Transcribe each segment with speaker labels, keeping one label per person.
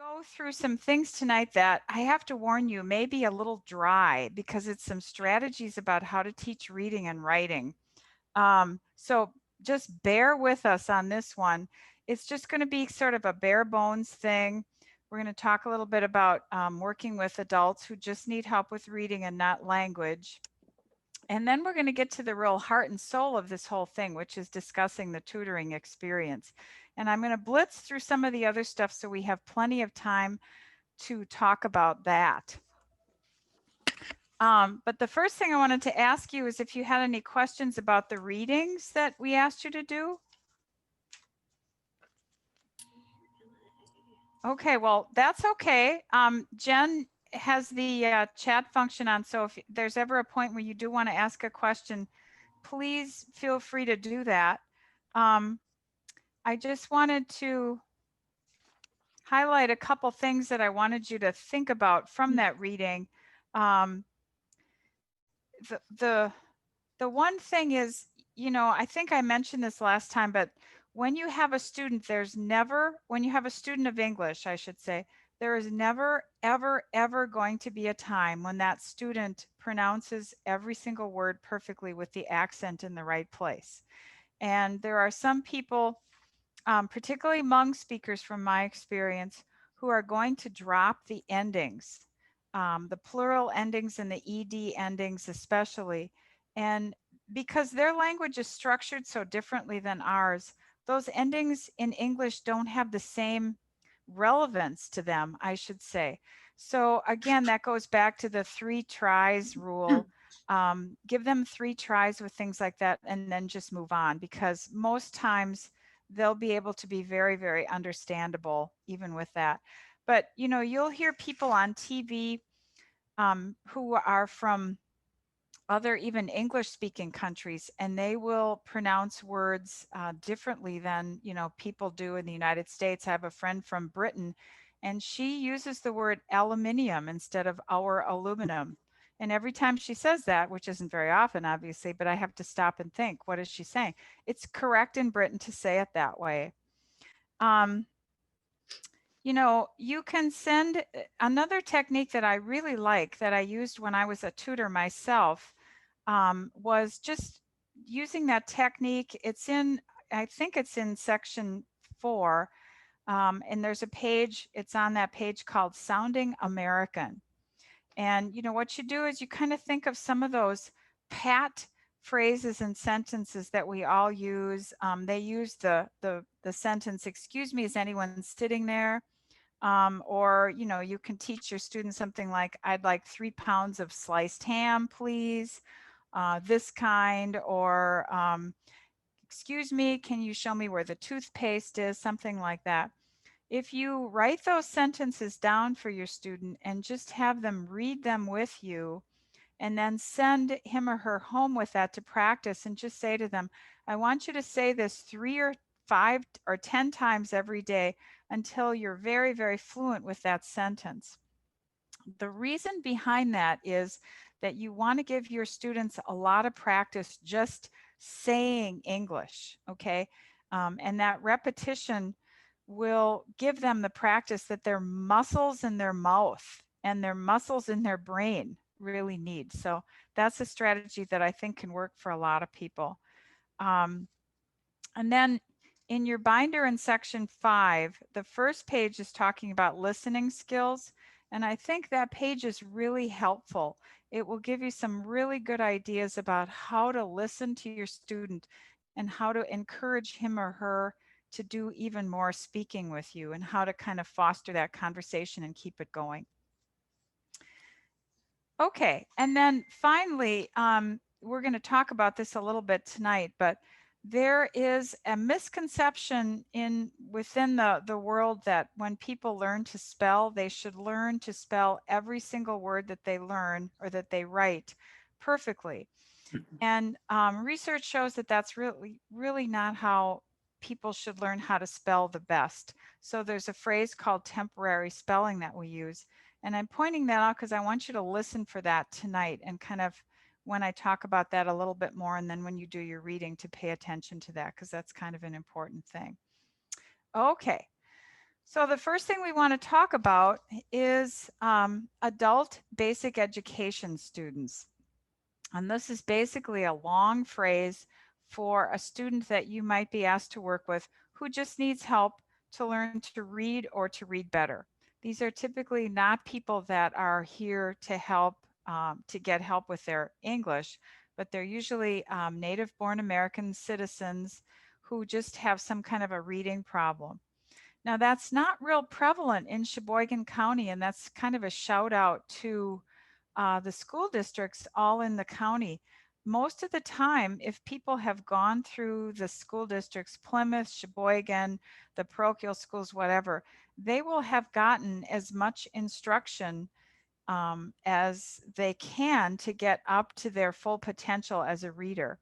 Speaker 1: Go through some things tonight that I have to warn you may be a little dry because it's some strategies about how to teach reading and writing. So just bear with us on this one. It's just going to be sort of a bare bones thing. We're going to talk a little bit about working with adults who just need help with reading and not language. And then we're going to get to the real heart and soul of this whole thing, which is discussing the tutoring experience. And I'm going to blitz through some of the other stuff so we have plenty of time to talk about that. But the first thing I wanted to ask you is if you had any questions about the readings that we asked you to do. Okay, well, that's okay. Jen has the chat function on, so if there's ever a point where you do want to ask a question, please feel free to do that. I just wanted to highlight a couple things that I wanted you to think about from that reading. The one thing is, you know, I think I mentioned this last time, but when you have a student, when you have a student of English, I should say, there is never, ever, ever going to be a time when that student pronounces every single word perfectly with the accent in the right place. And there are some people, particularly Hmong speakers from my experience, who are going to drop the endings, the plural endings and the ED endings especially. And because their language is structured so differently than ours, those endings in English don't have the same relevance to them, I should say. So again, that goes back to the 3 tries rule. Give them 3 tries with things like that and then just move on, because most times they'll be able to be very, very understandable even with that. But you know, you'll hear people on TV who are from other even English speaking countries, and they will pronounce words differently than, you know, people do in the United States. I have a friend from Britain, and she uses the word aluminium instead of our aluminum. And every time she says that, which isn't very often, obviously, but I have to stop and think, what is she saying? It's correct in Britain to say it that way. You know, you can send another technique that I really like that I used when I was a tutor myself, was just using that technique. It's in, I think it's in section 4. And there's a page, it's on that page called Sounding American. And you know, what you do is you kind of think of some of those pat phrases and sentences that we all use. They use the sentence, "Excuse me, is anyone sitting there?" Or, you know, you can teach your students something like, "I'd like 3 pounds of sliced ham, please." This kind, or "Excuse me, can you show me where the toothpaste is?" Something like that. If you write those sentences down for your student and just have them read them with you, and then send him or her home with that to practice, and just say to them, "I want you to say this 3 or 5 or 10 times every day until you're very, very fluent with that sentence." The reason behind that is that you want to give your students a lot of practice just saying English, okay? And that repetition will give them the practice that their muscles in their mouth and their muscles in their brain really need. So that's a strategy that I think can work for a lot of people. And then in your binder in section 5, the first page is talking about listening skills. And I think that page is really helpful. It will give you some really good ideas about how to listen to your student and how to encourage him or her to do even more speaking with you, and how to kind of foster that conversation and keep it going. Okay, and then finally, we're going to talk about this a little bit tonight, but there is a misconception within the world that when people learn to spell, they should learn to spell every single word that they learn or that they write perfectly. And research shows that that's really not how people should learn how to spell the best. So there's a phrase called temporary spelling that we use. And I'm pointing that out because I want you to listen for that tonight, and kind of when I talk about that a little bit more, and then when you do your reading, to pay attention to that, because that's kind of an important thing. Okay, So the first thing we want to talk about is adult basic education students. And this is basically a long phrase for a student that you might be asked to work with who just needs help to learn to read or to read better. These are typically not people that are here to help to get help with their English, but they're usually native born American citizens who just have some kind of a reading problem. Now, that's not real prevalent in Sheboygan County, and that's kind of a shout out to the school districts all in the county. Most of the time, if people have gone through the school districts, Plymouth, Sheboygan, the parochial schools, whatever, they will have gotten as much instruction as they can to get up to their full potential as a reader.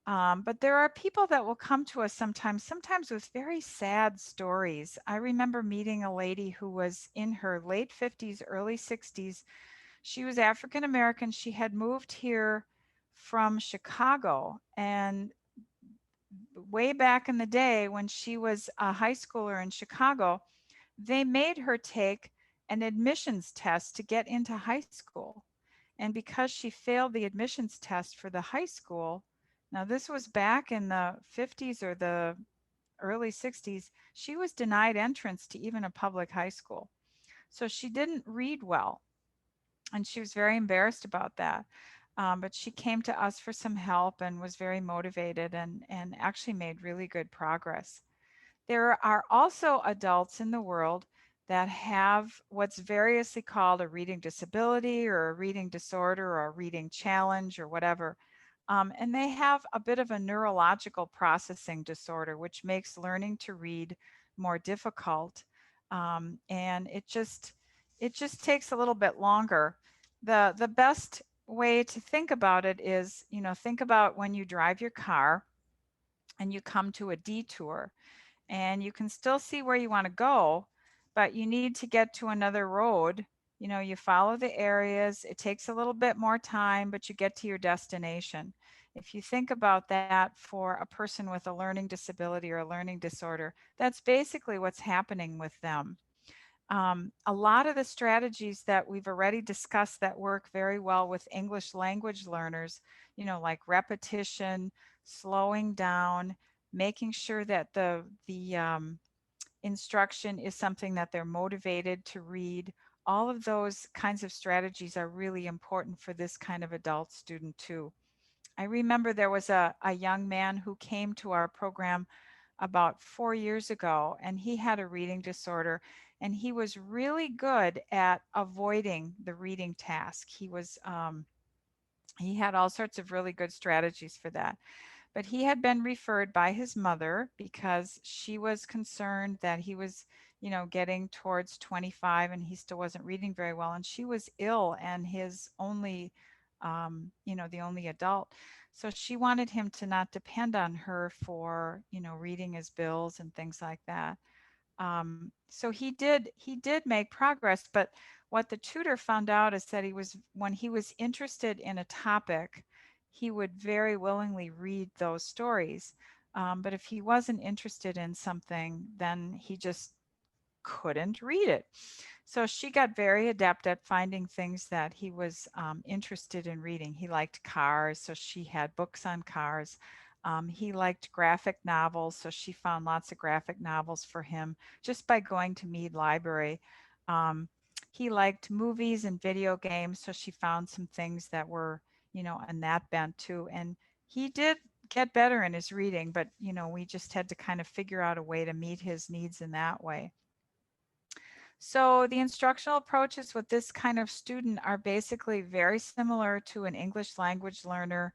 Speaker 1: But there are people that will come to us sometimes with very sad stories. I remember meeting a lady who was in her late 50s, early 60s. She was African American. She had moved here from Chicago. And way back in the day when she was a high schooler in Chicago, they made her take an admissions test to get into high school. And because she failed the admissions test for the high school, now this was back in the 50s or the early 60s, she was denied entrance to even a public high school. So she didn't read well, and she was very embarrassed about that. But she came to us for some help and was very motivated and actually made really good progress. There are also adults in the world that have what's variously called a reading disability or a reading disorder or a reading challenge or whatever. And they have a bit of a neurological processing disorder, which makes learning to read more difficult. And it just takes a little bit longer. The best way to think about it is, think about when you drive your car and you come to a detour and you can still see where you want to go, but you need to get to another road. You follow the areas, it takes a little bit more time, but you get to your destination. If you think about that for a person with a learning disability or a learning disorder, that's basically what's happening with them. A lot of the strategies that we've already discussed that work very well with English language learners, like repetition, slowing down, making sure that the instruction is something that they're motivated to read. All of those kinds of strategies are really important for this kind of adult student too. I remember there was a young man who came to our program about 4 years ago, and he had a reading disorder, and he was really good at avoiding the reading task. He had all sorts of really good strategies for that. But he had been referred by his mother because she was concerned that he was, getting towards 25 and he still wasn't reading very well. And she was ill and his only, the only adult. So she wanted him to not depend on her for, reading his bills and things like that. So he did make progress, but what the tutor found out is that when he was interested in a topic, he would very willingly read those stories. But if he wasn't interested in something, then he just couldn't read it. So she got very adept at finding things that he was interested in reading. He liked cars, so she had books on cars. He liked graphic novels, so she found lots of graphic novels for him just by going to Mead Library. Um, he liked movies and video games, so she found some things that were, on that bent too. And he did get better in his reading, but, we just had to kind of figure out a way to meet his needs in that way. So the instructional approaches with this kind of student are basically very similar to an English language learner.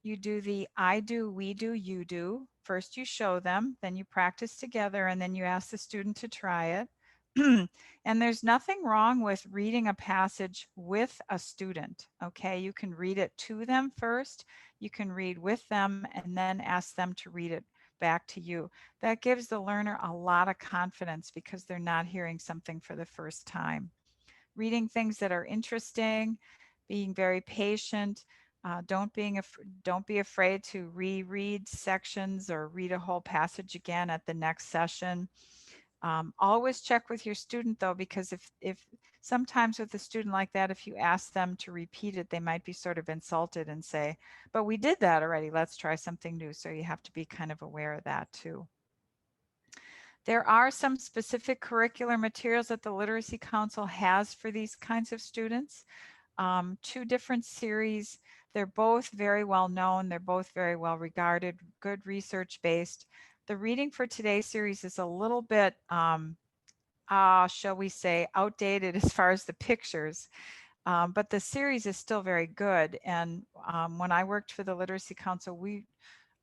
Speaker 1: You do the I do, we do, you do. First you show them, then you practice together, and then you ask the student to try it. And there's nothing wrong with reading a passage with a student, okay? You can read it to them first, you can read with them, and then ask them to read it back to you. That gives the learner a lot of confidence because they're not hearing something for the first time. Reading things that are interesting, being very patient, don't be afraid to reread sections or read a whole passage again at the next session. Always check with your student though, because if sometimes with a student like that, if you ask them to repeat it, they might be sort of insulted and say, but we did that already, let's try something new. So you have to be kind of aware of that too. There are some specific curricular materials that the Literacy Council has for these kinds of students. Two different series. They're both very well known. They're both very well regarded, good research based. The Reading for Today series is a little bit, shall we say, outdated as far as the pictures. But the series is still very good. And when I worked for the Literacy Council,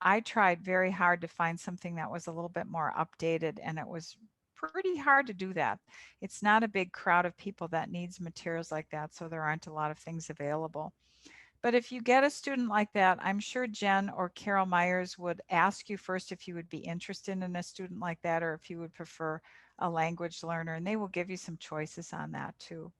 Speaker 1: I tried very hard to find something that was a little bit more updated, and it was pretty hard to do that. It's not a big crowd of people that needs materials like that, so there aren't a lot of things available. But if you get a student like that, I'm sure Jen or Carol Myers would ask you first if you would be interested in a student like that, or if you would prefer a language learner, and they will give you some choices on that too.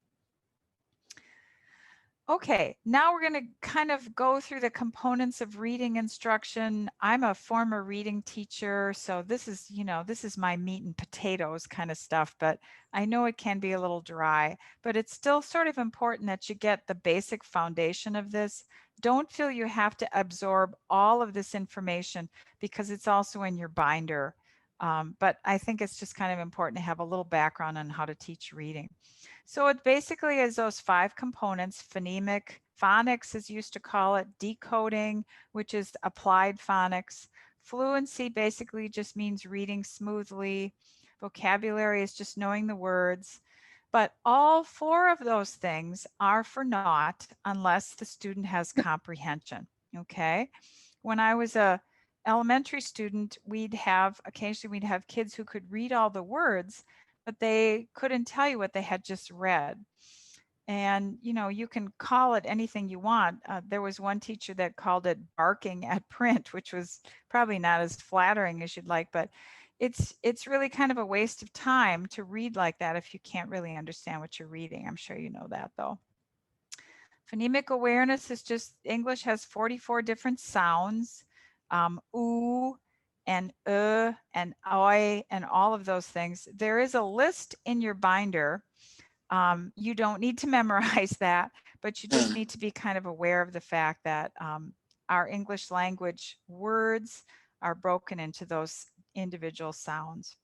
Speaker 1: Okay, now we're going to kind of go through the components of reading instruction. I'm a former reading teacher, so this is, this is my meat and potatoes kind of stuff, but I know it can be a little dry, but it's still sort of important that you get the basic foundation of this. Don't feel you have to absorb all of this information because it's also in your binder. But I think it's just kind of important to have a little background on how to teach reading. So it basically is those 5 components: phonics as used to call it, decoding, which is applied phonics. Fluency basically just means reading smoothly. Vocabulary is just knowing the words. But all 4 of those things are for naught unless the student has comprehension. Okay. When I was a elementary student, occasionally we'd have kids who could read all the words, but they couldn't tell you what they had just read. And you can call it anything you want. There was one teacher that called it barking at print, which was probably not as flattering as you'd like, but it's really kind of a waste of time to read like that if you can't really understand what you're reading. I'm sure you know that though. Phonemic awareness is just, English has 44 different sounds, oo and and oi and all of those things. There is a list in your binder. You don't need to memorize that, but you just need to be kind of aware of the fact that our English language words are broken into those individual sounds.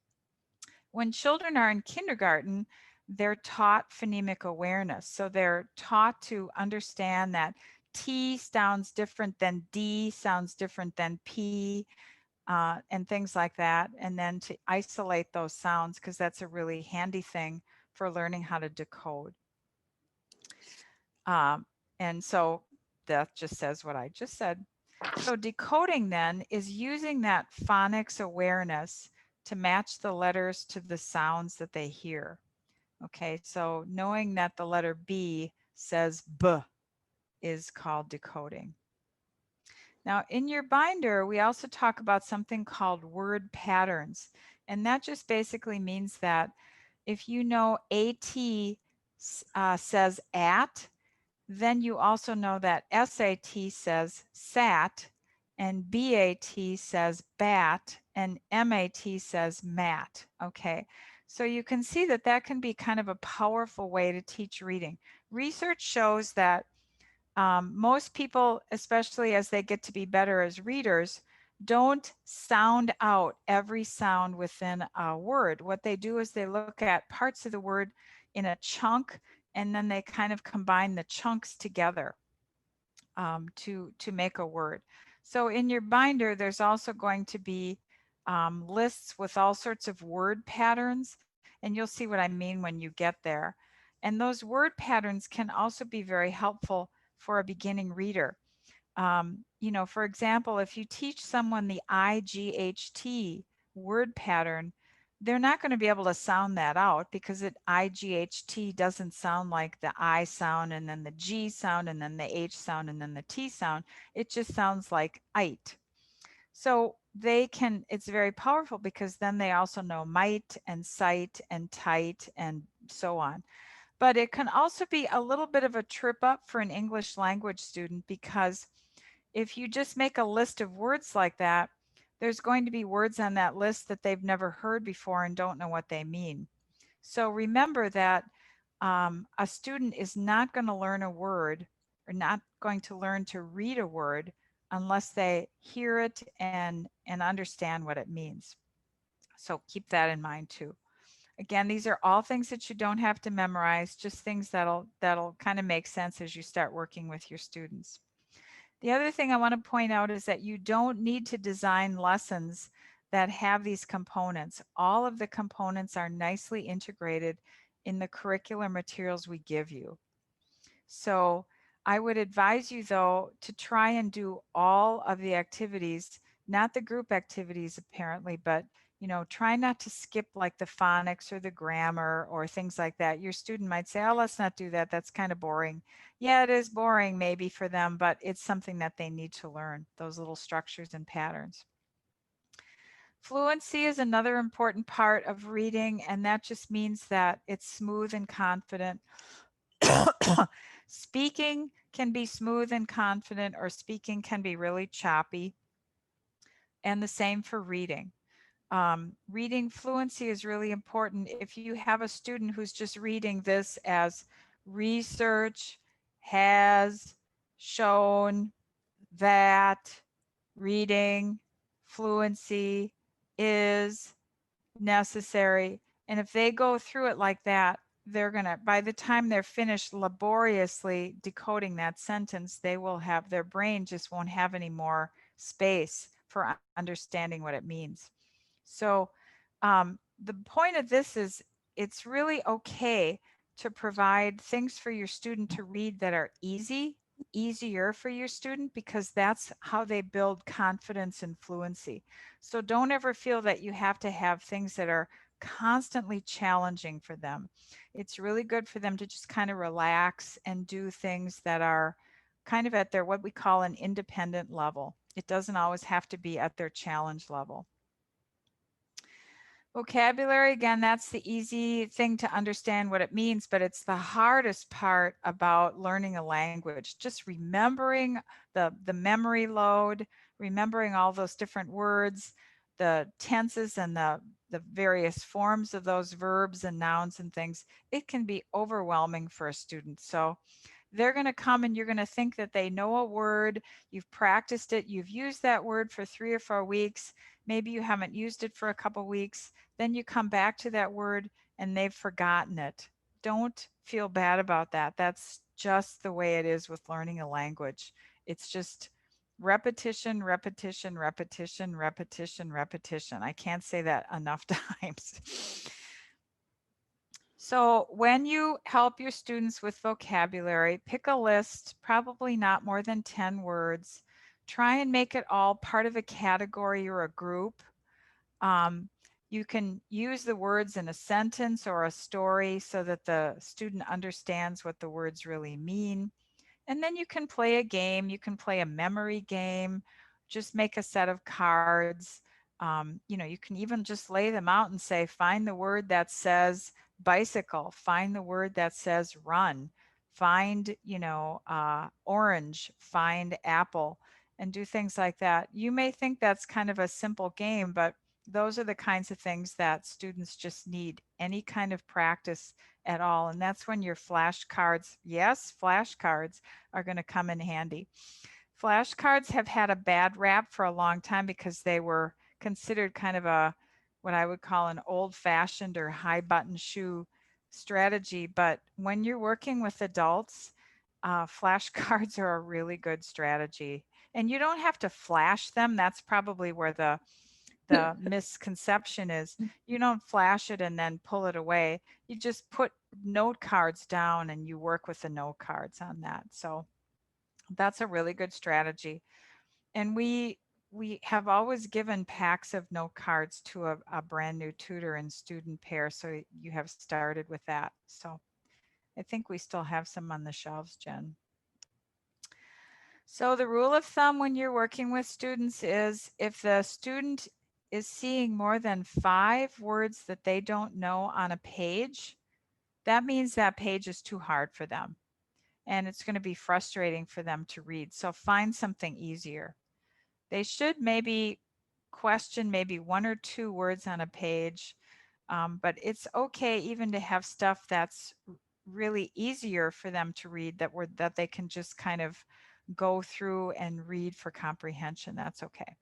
Speaker 1: When children are in kindergarten, they're taught phonemic awareness. So they're taught to understand that T sounds different than D, sounds different than P, and things like that. And then to isolate those sounds, because that's a really handy thing for learning how to decode. And so that just says what I just said. So decoding then is using that phonics awareness to match the letters to the sounds that they hear. Okay, so knowing that the letter B says B is called decoding. Now in your binder, we also talk about something called word patterns. And that just basically means that if you know AT says at, then you also know that SAT says sat, and BAT says bat, and MAT says mat. Okay, so you can see that that can be kind of a powerful way to teach reading. Research shows that most people, especially as they get to be better as readers, don't sound out every sound within a word. What they do is they look at parts of the word in a chunk, and then they kind of combine the chunks together to make a word. So in your binder, there's also going to be lists with all sorts of word patterns, and you'll see what I mean when you get there. And those word patterns can also be very helpful for a beginning reader. For example, if you teach someone the IGHT word pattern, they're not going to be able to sound that out because IGHT doesn't sound like the I sound and then the G sound and then the H sound and then the T sound. It just sounds like it. So it's very powerful because then they also know might and sight and tight and so on. But it can also be a little bit of a trip up for an English language student, because if you just make a list of words like that, there's going to be words on that list that they've never heard before and don't know what they mean. So remember that a student is not going to learn a word or not going to learn to read a word unless they hear it and understand what it means. So keep that in mind too. Again, these are all things that you don't have to memorize, just things that'll kind of make sense as you start working with your students. The other thing I want to point out is that you don't need to design lessons that have these components. All of the components are nicely integrated in the curricular materials we give you. So I would advise you though to try and do all of the activities, not the group activities apparently, but try not to skip like the phonics or the grammar or things like that. Your student might say, oh, let's not do that. That's kind of boring. Yeah, it is boring maybe for them, but it's something that they need to learn, those little structures and patterns. Fluency is another important part of reading, and that just means that it's smooth and confident. Speaking can be smooth and confident, or speaking can be really choppy. And the same for reading. Reading fluency is really important. If you have a student who's just reading this as research has shown that reading fluency is necessary. And if they go through it like that, they're going to, by the time they're finished laboriously decoding that sentence, they will have, their brain just won't have any more space for understanding what it means. So the point of this is it's really okay to provide things for your student to read that are easier for your student, because that's how they build confidence and fluency. So don't ever feel that you have to have things that are constantly challenging for them. It's really good for them to just kind of relax and do things that are kind of at their what we call an independent level. It doesn't always have to be at their challenge level. Vocabulary, again, that's the easy thing to understand what it means, but it's the hardest part about learning a language. Just remembering the memory load, remembering all those different words, the tenses and the various forms of those verbs and nouns and things. It can be overwhelming for a student. So they're going to come and you're going to think that they know a word, you've practiced it, you've used that word for 3 or 4 weeks, maybe you haven't used it for a couple weeks, then you come back to that word and they've forgotten it. Don't feel bad about that. That's just the way it is with learning a language. It's just repetition, repetition, repetition, repetition, repetition. I can't say that enough times. So when you help your students with vocabulary, pick a list, probably not more than 10 words. Try and make it all part of a category or a group. You can use the words in a sentence or a story so that the student understands what the words really mean. And then you can play a game. You can play a memory game. Just make a set of cards. You can even just lay them out and say, find the word that says bicycle, find the word that says run, find, orange, find apple, and do things like that. You may think that's kind of a simple game, but those are the kinds of things that students just need any kind of practice at all. And that's when your flashcards, yes, flashcards are going to come in handy. Flashcards have had a bad rap for a long time because they were considered kind of a what I would call an old-fashioned or high button shoe strategy. But when you're working with adults, flashcards are a really good strategy. And you don't have to flash them. That's probably where the misconception is. You don't flash it and then pull it away. You just put note cards down and you work with the note cards on that. So that's a really good strategy. And we have always given packs of note cards to a brand new tutor and student pair. So you have started with that. So I think we still have some on the shelves, Jen. So the rule of thumb when you're working with students is if the student is seeing more than 5 words that they don't know on a page, that means that page is too hard for them. And it's going to be frustrating for them to read. So find something easier. They should maybe question maybe 1 or 2 words on a page. But it's okay even to have stuff that's really easier for them to read, that they can just kind of go through and read for comprehension. That's okay.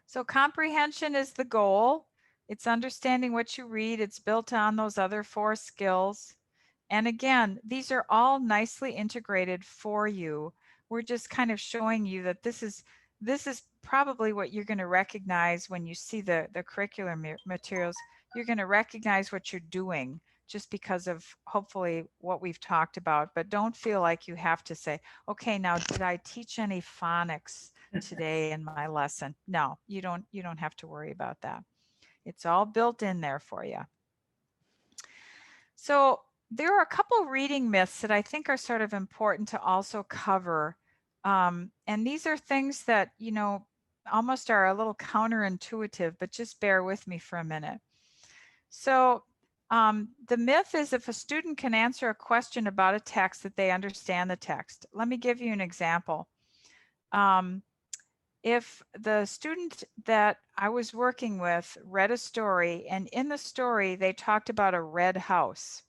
Speaker 1: So comprehension is the goal. It's understanding what you read. It's built on those other 4 skills. And again, these are all nicely integrated for you. We're just kind of showing you that this is probably what you're going to recognize when you see the curriculum materials. You're going to recognize what you're doing just because of hopefully what we've talked about. But don't feel like you have to say, okay, now did I teach any phonics today in my lesson? No, you don't have to worry about that. It's all built in there for you. So there are a couple reading myths that I think are sort of important to also cover. And these are things that, you know, almost are a little counterintuitive, but just bear with me for a minute. So the myth is if a student can answer a question about a text that they understand the text. Let me give you an example. If the student that I was working with read a story, and in the story they talked about a red house.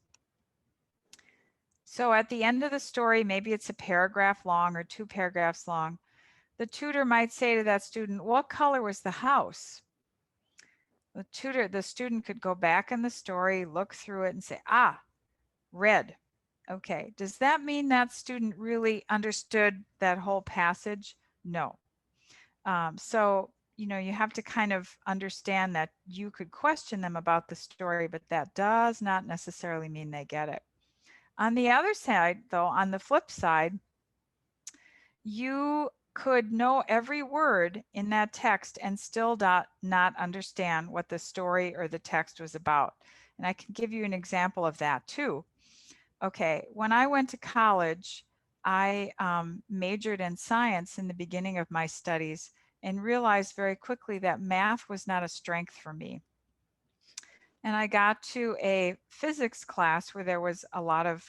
Speaker 1: So at the end of the story, maybe it's a paragraph long or 2 paragraphs long, the tutor might say to that student, what color was the house? The student could go back in the story, look through it and say, ah, red. Okay, does that mean that student really understood that whole passage? No. So, you know, you have to kind of understand that you could question them about the story, but that does not necessarily mean they get it. On the other side, though, on the flip side, you could know every word in that text and still not understand what the story or the text was about. And I can give you an example of that too. Okay, when I went to college, I majored in science in the beginning of my studies and realized very quickly that math was not a strength for me. And I got to a physics class where there was a lot of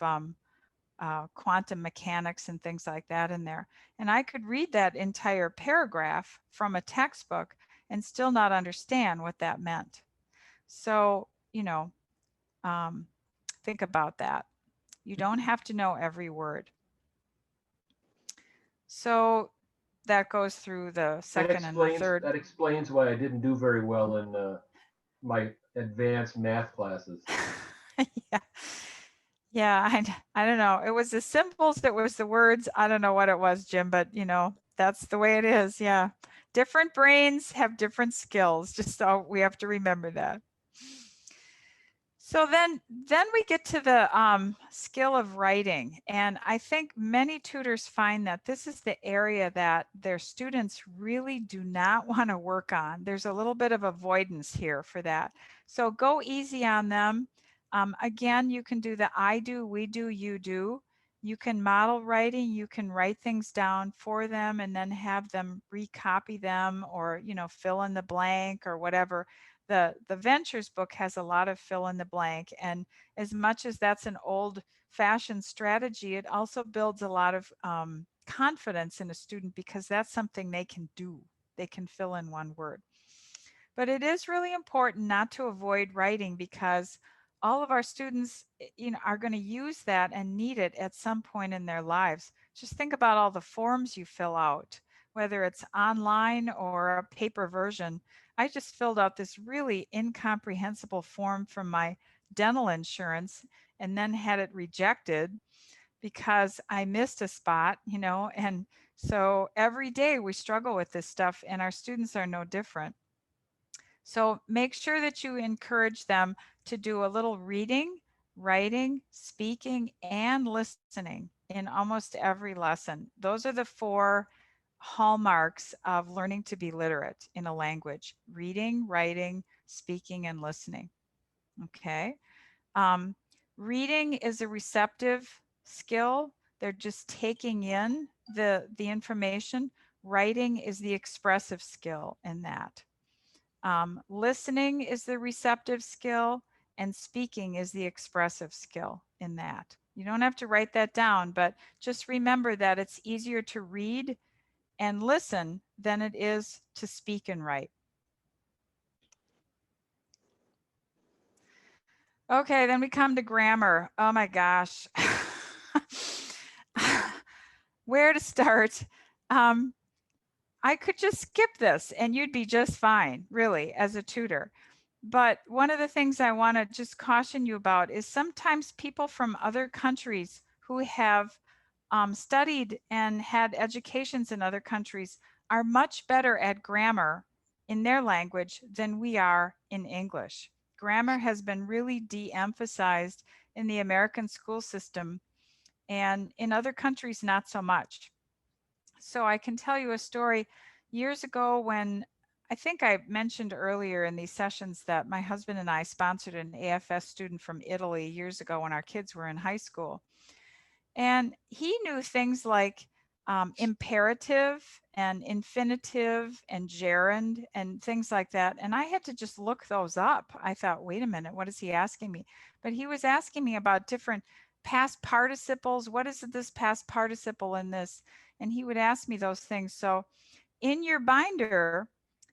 Speaker 1: quantum mechanics and things like that in there. And I could read that entire paragraph from a textbook and still not understand what that meant. So, you know, think about that. You don't have to know every word. So that goes through the second and the third.
Speaker 2: That explains why I didn't do very well in my advanced math classes.
Speaker 1: Yeah. Yeah, I don't know. It was the symbols, it was the words. I don't know what it was, Jim, but you know, that's the way it is. Yeah. Different brains have different skills. Just so we have to remember that. So then we get to the skill of writing. And I think many tutors find that this is the area that their students really do not want to work on. There's a little bit of avoidance here for that. So go easy on them. Again, you can do the I do, we do, you do. You can model writing, you can write things down for them and then have them recopy them or, you know, fill in the blank or whatever. The Ventures book has a lot of fill in the blank, and as much as that's an old fashioned strategy, it also builds a lot of confidence in a student because that's something they can do. They can fill in one word. But it is really important not to avoid writing because all of our students, you know, are going to use that and need it at some point in their lives. Just think about all the forms you fill out, whether it's online or a paper version. I just filled out this really incomprehensible form from my dental insurance and then had it rejected because I missed a spot, you know, and so every day we struggle with this stuff and our students are no different. So make sure that you encourage them to do a little reading, writing, speaking, and listening in almost every lesson. Those are the 4 hallmarks of learning to be literate in a language: reading, writing, speaking, and listening. Okay. Reading is a receptive skill. They're just taking in the information. Writing is the expressive skill in that. Listening is the receptive skill and speaking is the expressive skill in that. You don't have to write that down, but just remember that it's easier to read and listen than it is to speak and write. Okay, then we come to grammar. Oh my gosh. Where to start? I could just skip this and you'd be just fine, really, as a tutor. But one of the things I want to just caution you about is sometimes people from other countries who have studied and had educations in other countries are much better at grammar in their language than we are in English. Grammar has been really de-emphasized in the American school system, and in other countries, not so much. So I can tell you a story years ago when I think I mentioned earlier in these sessions that my husband and I sponsored an AFS student from Italy years ago when our kids were in high school. And he knew things like imperative and infinitive and gerund and things like that. And I had to just look those up. I thought, wait a minute, what is he asking me? But he was asking me about different past participles. What is this past participle in this? And he would ask me those things. So in your binder,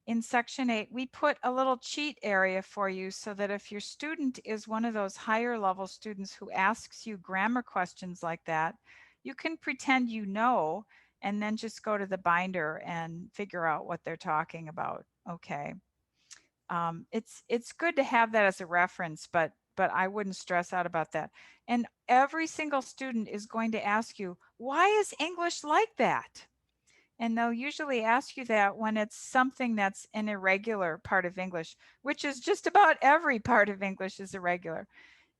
Speaker 1: in section 8, we put a little cheat area for you so that if your student is one of those higher level students who asks you grammar questions like that, you can pretend you know and then just go to the binder and figure out what they're talking about. Okay. It's good to have that as a reference, but I wouldn't stress out about that. And every single student is going to ask you, why is English like that? And they'll usually ask you that when it's something that's an irregular part of English, which is just about every part of English is irregular.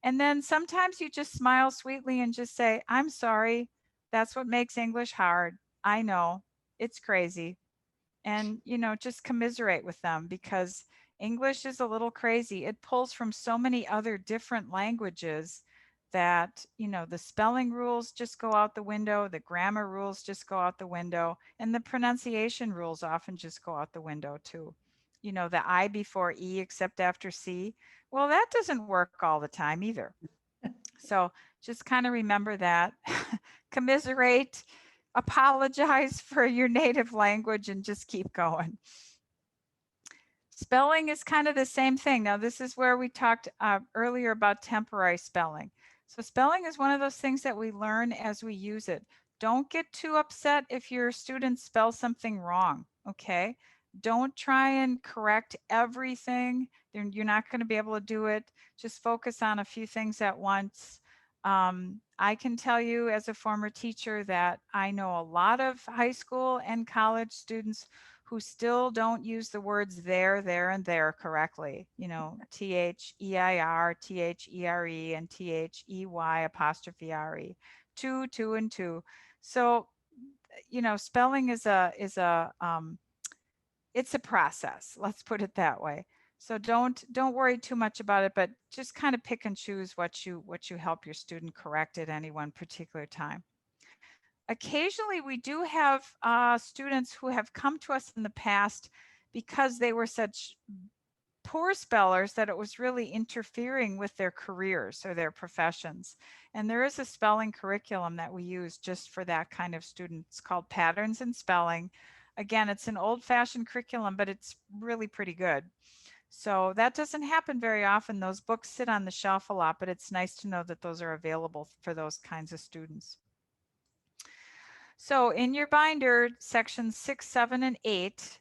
Speaker 1: And then sometimes you just smile sweetly and just say, I'm sorry, that's what makes English hard. I know, it's crazy. And, just commiserate with them because English is a little crazy. It pulls from so many other different languages that, the spelling rules just go out the window, the grammar rules just go out the window, and the pronunciation rules often just go out the window too. The I before E except after C. Well, that doesn't work all the time either. So just kind of remember that, commiserate, apologize for your native language, and just keep going. Spelling is kind of the same thing. Now, this is where we talked earlier about temporary spelling. So spelling is one of those things that we learn as we use it. Don't get too upset if your students spell something wrong, okay? Don't try and correct everything. You're not going to be able to do it. Just focus on a few things at once. I can tell you as a former teacher that I know a lot of high school and college students who still don't use the words there, and there correctly. T-H-E-I-R, T-H-E-R-E, and T-H-E-Y apostrophe R-E. Two, and two. So, spelling is it's a process. Let's put it that way. So don't worry too much about it, but just kind of pick and choose what you help your student correct at any one particular time. Occasionally, we do have students who have come to us in the past because they were such poor spellers that it was really interfering with their careers or their professions. And there is a spelling curriculum that we use just for that kind of student. It's called Patterns in Spelling. Again, it's an old-fashioned curriculum, but it's really pretty good. So that doesn't happen very often. Those books sit on the shelf a lot, but it's nice to know that those are available for those kinds of students. So in your binder, sections 6, 7, and 8,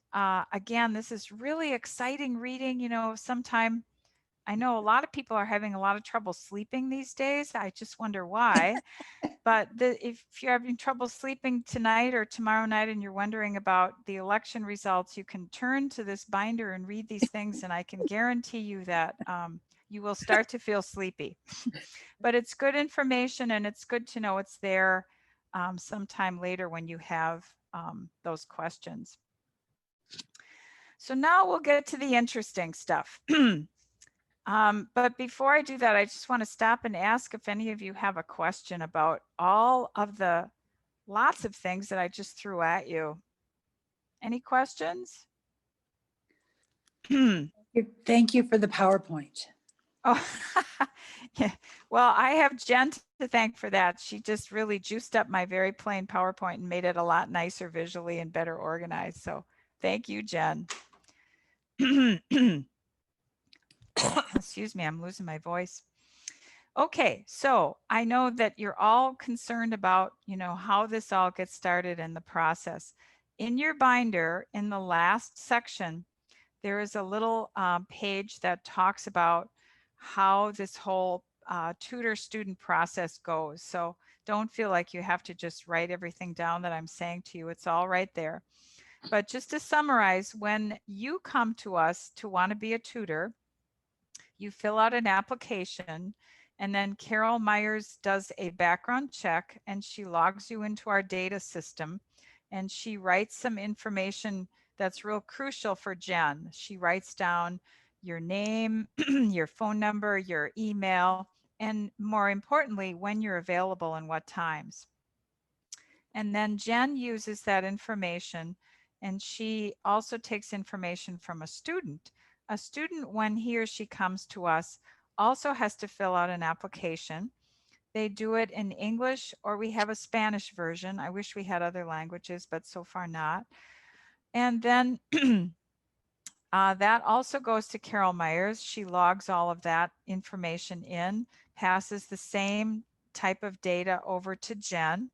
Speaker 1: again, this is really exciting reading. Sometime I know a lot of people are having a lot of trouble sleeping these days. I just wonder why. But if you're having trouble sleeping tonight or tomorrow night and you're wondering about the election results, you can turn to this binder and read these things, and I can guarantee you that you will start to feel sleepy. But it's good information, and it's good to know it's there sometime later when you have those questions. So now we'll get to the interesting stuff. But before I do that, I just want to stop and ask if any of you have a question about all of the lots of things that I just threw at you. Any questions?
Speaker 3: Thank you for the PowerPoint.
Speaker 1: Oh, yeah. Well, I have Jen to thank for that. She just really juiced up my very plain PowerPoint and made it a lot nicer visually and better organized. So thank you, Jen. Excuse me, I'm losing my voice. Okay, so I know that you're all concerned about, how this all gets started in the process. In your binder, in the last section, there is a little page that talks about how this whole tutor student process goes. So don't feel like you have to just write everything down that I'm saying to you. It's all right there. But just to summarize, when you come to us to want to be a tutor, you fill out an application, and then Carol Myers does a background check and she logs you into our data system, and she writes some information that's real crucial for Jen. She writes down your name, your phone number, your email, and more importantly, when you're available and what times. And then Jen uses that information, and she also takes information from a student. A student, when he or she comes to us, also has to fill out an application. They do it in English, or we have a Spanish version. I wish we had other languages, but so far not. And then that also goes to Carol Myers. She logs all of that information in, passes the same type of data over to Jen.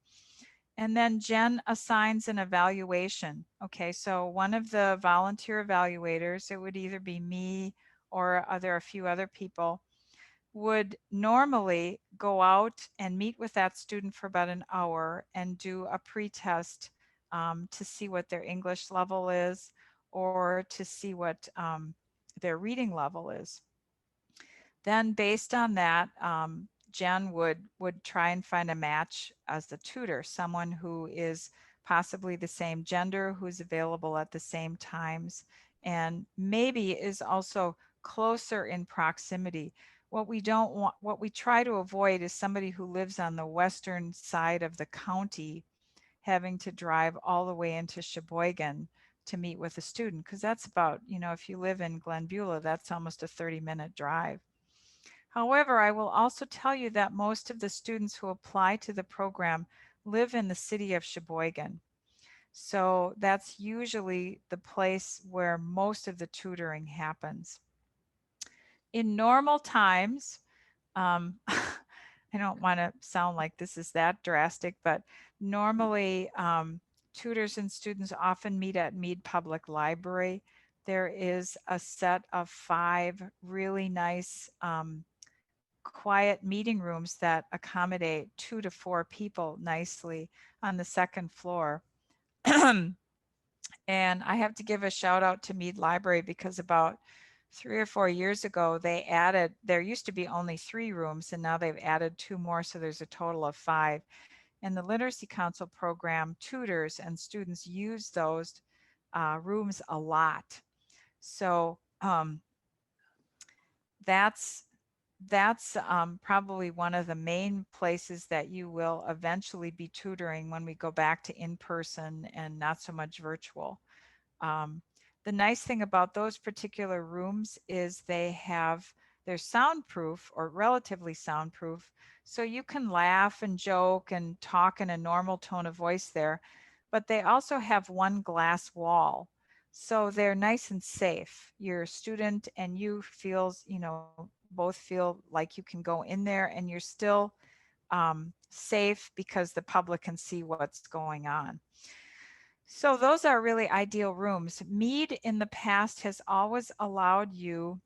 Speaker 1: And then Jen assigns an evaluation. Okay, so one of the volunteer evaluators, it would either be me or there are a few other people, would normally go out and meet with that student for about an hour and do a pre-test to see what their English level is, or to see what their reading level is. Then based on that, Jen would try and find a match as the tutor, someone who is possibly the same gender, who's available at the same times, and maybe is also closer in proximity. What we don't want, what we try to avoid is somebody who lives on the western side of the county having to drive all the way into Sheboygan to meet with a student, because that's about, if you live in Glenbeulah, that's almost a 30-minute drive. However, I will also tell you that most of the students who apply to the program live in the city of Sheboygan. So that's usually the place where most of the tutoring happens. In normal times, I don't want to sound like this is that drastic, but normally tutors and students often meet at Mead Public Library. There is a set of 5 really nice quiet meeting rooms that accommodate 2 to 4 people nicely on the second floor. And I have to give a shout out to Mead Library, because about 3 or 4 years ago, there used to be only 3 rooms, and now they've added 2 more, so there's a total of 5. And the Literacy Council program tutors and students use those rooms a lot. So that's probably one of the main places that you will eventually be tutoring when we go back to in-person and not so much virtual. Um, the nice thing about those particular rooms is they're soundproof, or relatively soundproof, so you can laugh and joke and talk in a normal tone of voice there, but they also have one glass wall. So they're nice and safe. Your student and you both feel like you can go in there and you're still safe, because the public can see what's going on. So those are really ideal rooms. Mead in the past has always allowed you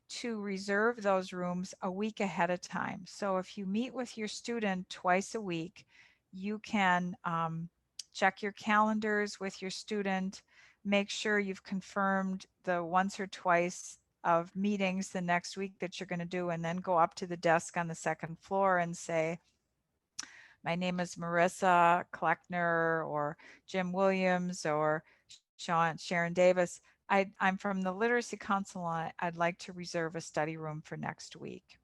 Speaker 1: to reserve those rooms a week ahead of time. So if you meet with your student twice a week, you can check your calendars with your student, make sure you've confirmed the once or twice of meetings the next week that you're going to do, and then go up to the desk on the second floor and say, my name is Marissa Kleckner, or Jim Williams, or Sharon Davis. I'm from the Literacy Council, and I'd like to reserve a study room for next week.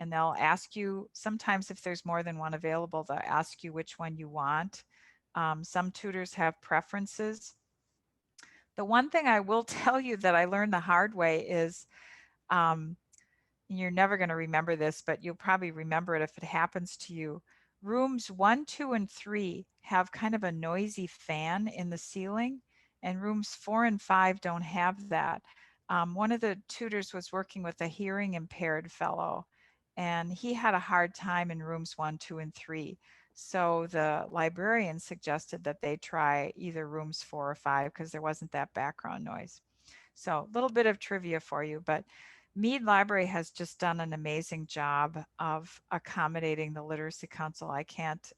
Speaker 1: And they'll ask you, sometimes if there's more than one available, they'll ask you which one you want. Some tutors have preferences. The one thing I will tell you that I learned the hard way is, you're never going to remember this, but you'll probably remember it if it happens to you. Rooms 1, 2, and 3 have kind of a noisy fan in the ceiling, and rooms 4 and 5 don't have that. One of the tutors was working with a hearing impaired fellow, and he had a hard time in rooms 1, 2, and 3. So the librarian suggested that they try either rooms 4 or 5 because there wasn't that background noise. So a little bit of trivia for you, but Mead Library has just done an amazing job of accommodating the Literacy Council. I can't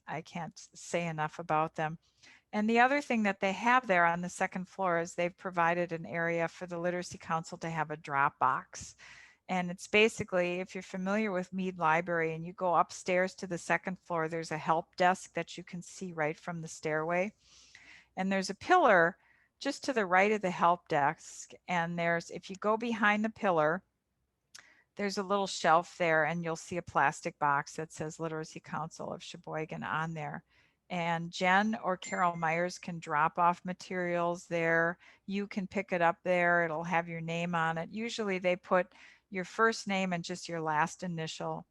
Speaker 1: say enough about them. And the other thing that they have there on the second floor is they've provided an area for the Literacy Council to have a drop box. And it's basically, if you're familiar with Mead Library and you go upstairs to the second floor, there's a help desk that you can see right from the stairway. And there's a pillar just to the right of the help desk. And there's, if you go behind the pillar, there's a little shelf there and you'll see a plastic box that says Literacy Council of Sheboygan on there. And Jen or Carol Myers can drop off materials there. You can pick it up there. It'll have your name on it. Usually they put your first name and just your last initial.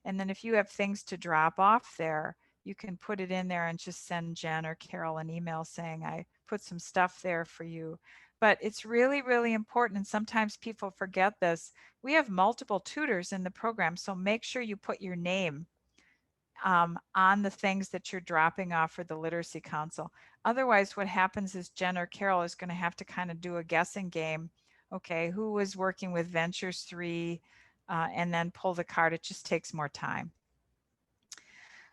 Speaker 1: And then if you have things to drop off there, you can put it in there and just send Jen or Carol an email saying, I put some stuff there for you. But it's really, really important. And sometimes people forget this. We have multiple tutors in the program, so make sure you put your name on the things that you're dropping off for the Literacy Council. Otherwise, what happens is Jen or Carol is going to have to kind of do a guessing game. Okay, who was working with Ventures 3 and then pull the card. It just takes more time.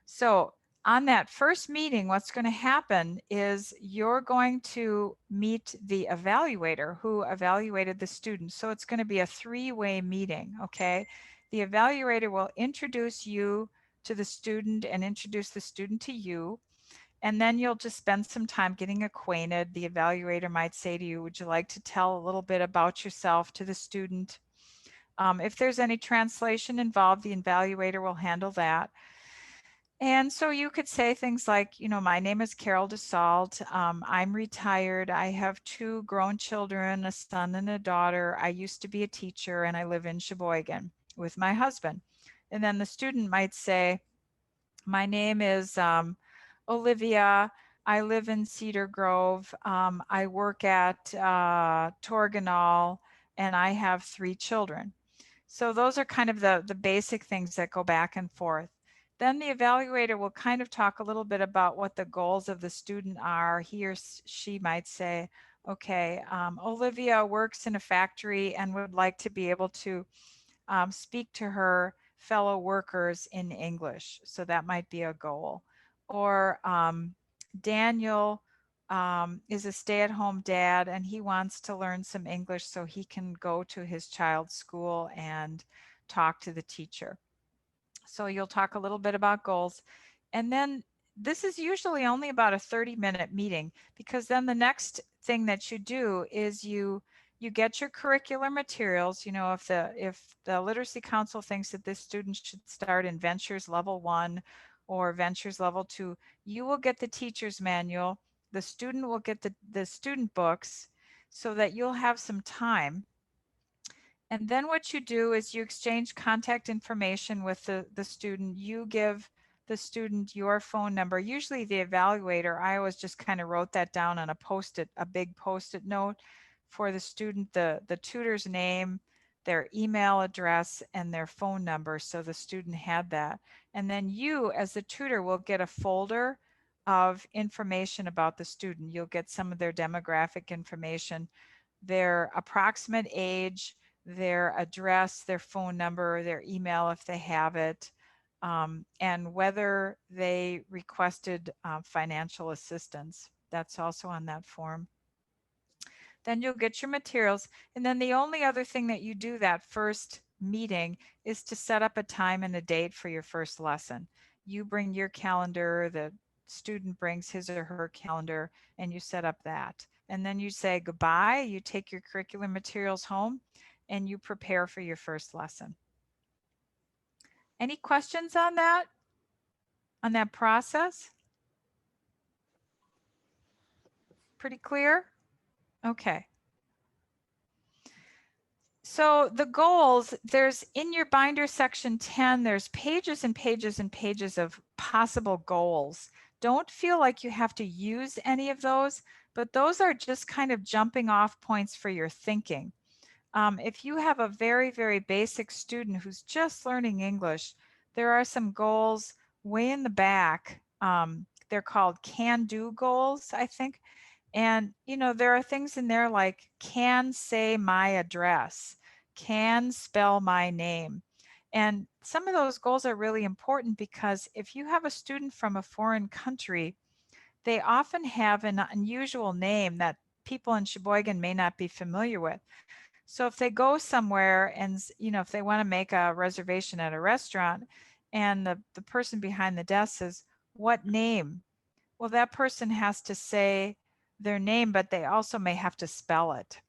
Speaker 1: So on that first meeting, what's going to happen is you're going to meet the evaluator who evaluated the student. So it's going to be a three-way meeting, okay? The evaluator will introduce you to the student and introduce the student to you. And then you'll just spend some time getting acquainted. The evaluator might say to you, would you like to tell a little bit about yourself to the student? If there's any translation involved, the evaluator will handle that. And so you could say things like, you know, my name is Carol DeSalt. I'm retired. I have 2 grown children, a son and a daughter. I used to be a teacher and I live in Sheboygan with my husband. And then the student might say, my name is Olivia. I live in Cedar Grove. I work at Torganol and I have 3 children. So those are kind of the basic things that go back and forth. Then the evaluator will kind of talk a little bit about what the goals of the student are. He or she might say, okay, Olivia works in a factory and would like to be able to speak to her fellow workers in English. So that might be a goal. Or Daniel is a stay-at-home dad and he wants to learn some English so he can go to his child's school and talk to the teacher. So you'll talk a little bit about goals. And then this is usually only about a 30-minute meeting, because then the next thing that you do is you get your curricular materials. You know, if the Literacy Council thinks that this student should start in Ventures Level 1 or Ventures Level 2, you will get the teacher's manual. The student will get the student books so that you'll have some time. And then what you do is you exchange contact information with the student. You give the student your phone number. Usually the evaluator, I always just kind of wrote that down on a post-it, a big post-it note for the student, the tutor's name, their email address, and their phone number. So the student had that. And then you, as the tutor, will get a folder of information about the student. You'll get some of their demographic information, their approximate age, their address, their phone number, their email if they have it, and whether they requested financial assistance. That's also on that form. Then you'll get your materials. And then the only other thing that you do that first meeting is to set up a time and a date for your first lesson. You bring your calendar, the student brings his or her calendar, and you set up that. And then you say goodbye, you take your curriculum materials home, and you prepare for your first lesson. Any questions on that process? Pretty clear? Okay. So the goals, there's in your binder section 10, there's pages and pages and pages of possible goals. Don't feel like you have to use any of those, but those are just kind of jumping off points for your thinking. If you have a very, very basic student who's just learning English, there are some goals way in the back. They're called can-do goals, I think. And, there are things in there like can say my address, can spell my name. And some of those goals are really important because if you have a student from a foreign country, they often have an unusual name that people in Sheboygan may not be familiar with. So if they go somewhere and, if they want to make a reservation at a restaurant and the person behind the desk says, what name? Well, that person has to say their name, but they also may have to spell it.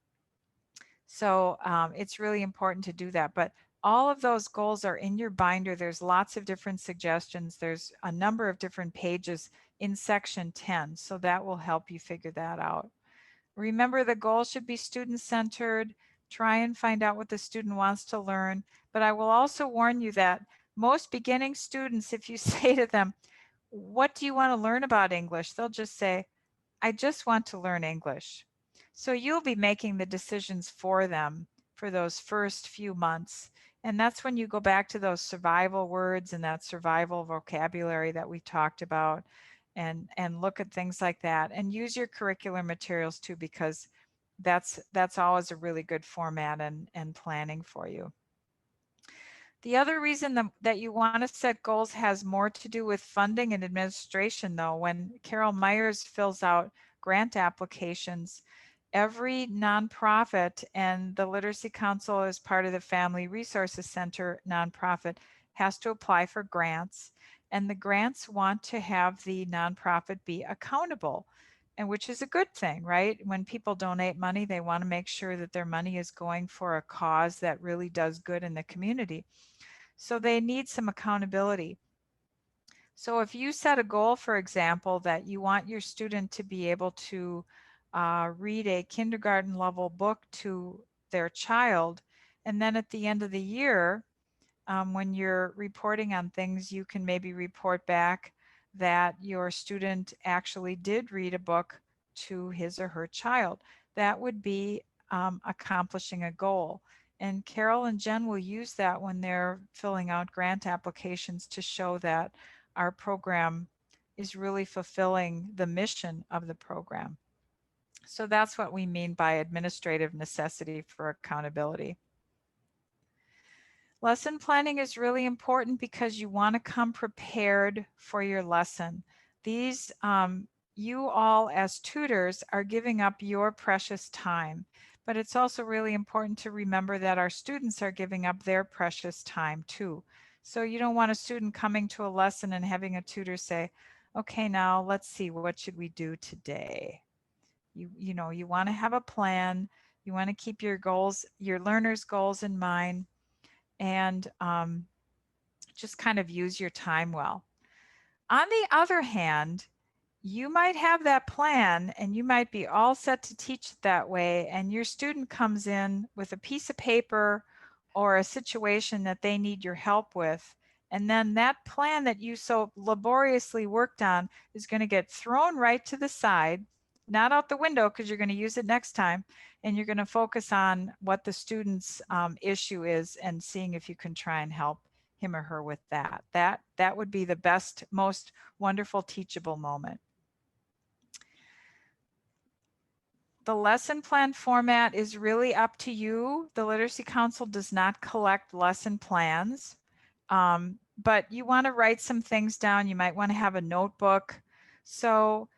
Speaker 1: So it's really important to do that. But all of those goals are in your binder. There's lots of different suggestions. There's a number of different pages in section 10. So that will help you figure that out. Remember, the goal should be student-centered. Try and find out what the student wants to learn. But I will also warn you that most beginning students, if you say to them, what do you want to learn about English? They'll just say, I just want to learn English. So you'll be making the decisions for them for those first few months. And that's when you go back to those survival words and that survival vocabulary that we talked about and look at things like that and use your curricular materials too, because that's always a really good format and planning for you. The other reason that you want to set goals has more to do with funding and administration, though. When Carol Myers fills out grant applications, every nonprofit, and the Literacy Council is part of the Family Resources Center nonprofit, has to apply for grants. And the grants want to have the nonprofit be accountable, and which is a good thing, right? When people donate money, they want to make sure that their money is going for a cause that really does good in the community. So they need some accountability. So if you set a goal, for example, that you want your student to be able to read a kindergarten level book to their child, and then at the end of the year, when you're reporting on things, you can maybe report back that your student actually did read a book to his or her child. That would be accomplishing a goal. And Carol and Jen will use that when they're filling out grant applications to show that our program is really fulfilling the mission of the program. So that's what we mean by administrative necessity for accountability. Lesson planning is really important because you want to come prepared for your lesson. These, you all as tutors are giving up your precious time, but it's also really important to remember that our students are giving up their precious time too. So you don't want a student coming to a lesson and having a tutor say, okay, now let's see, what should we do today? You want to have a plan. You want to keep your goals, your learners' goals in mind, and just kind of use your time well. On the other hand, you might have that plan and you might be all set to teach it that way, and your student comes in with a piece of paper or a situation that they need your help with, and then that plan that you so laboriously worked on is going to get thrown right to the side, not out the window because you're going to use it next time, and you're going to focus on what the student's issue is and seeing if you can try and help him or her with that. That would be the best, most wonderful teachable moment. The lesson plan format is really up to you. The Literacy Council does not collect lesson plans, but you want to write some things down. You might want to have a notebook. So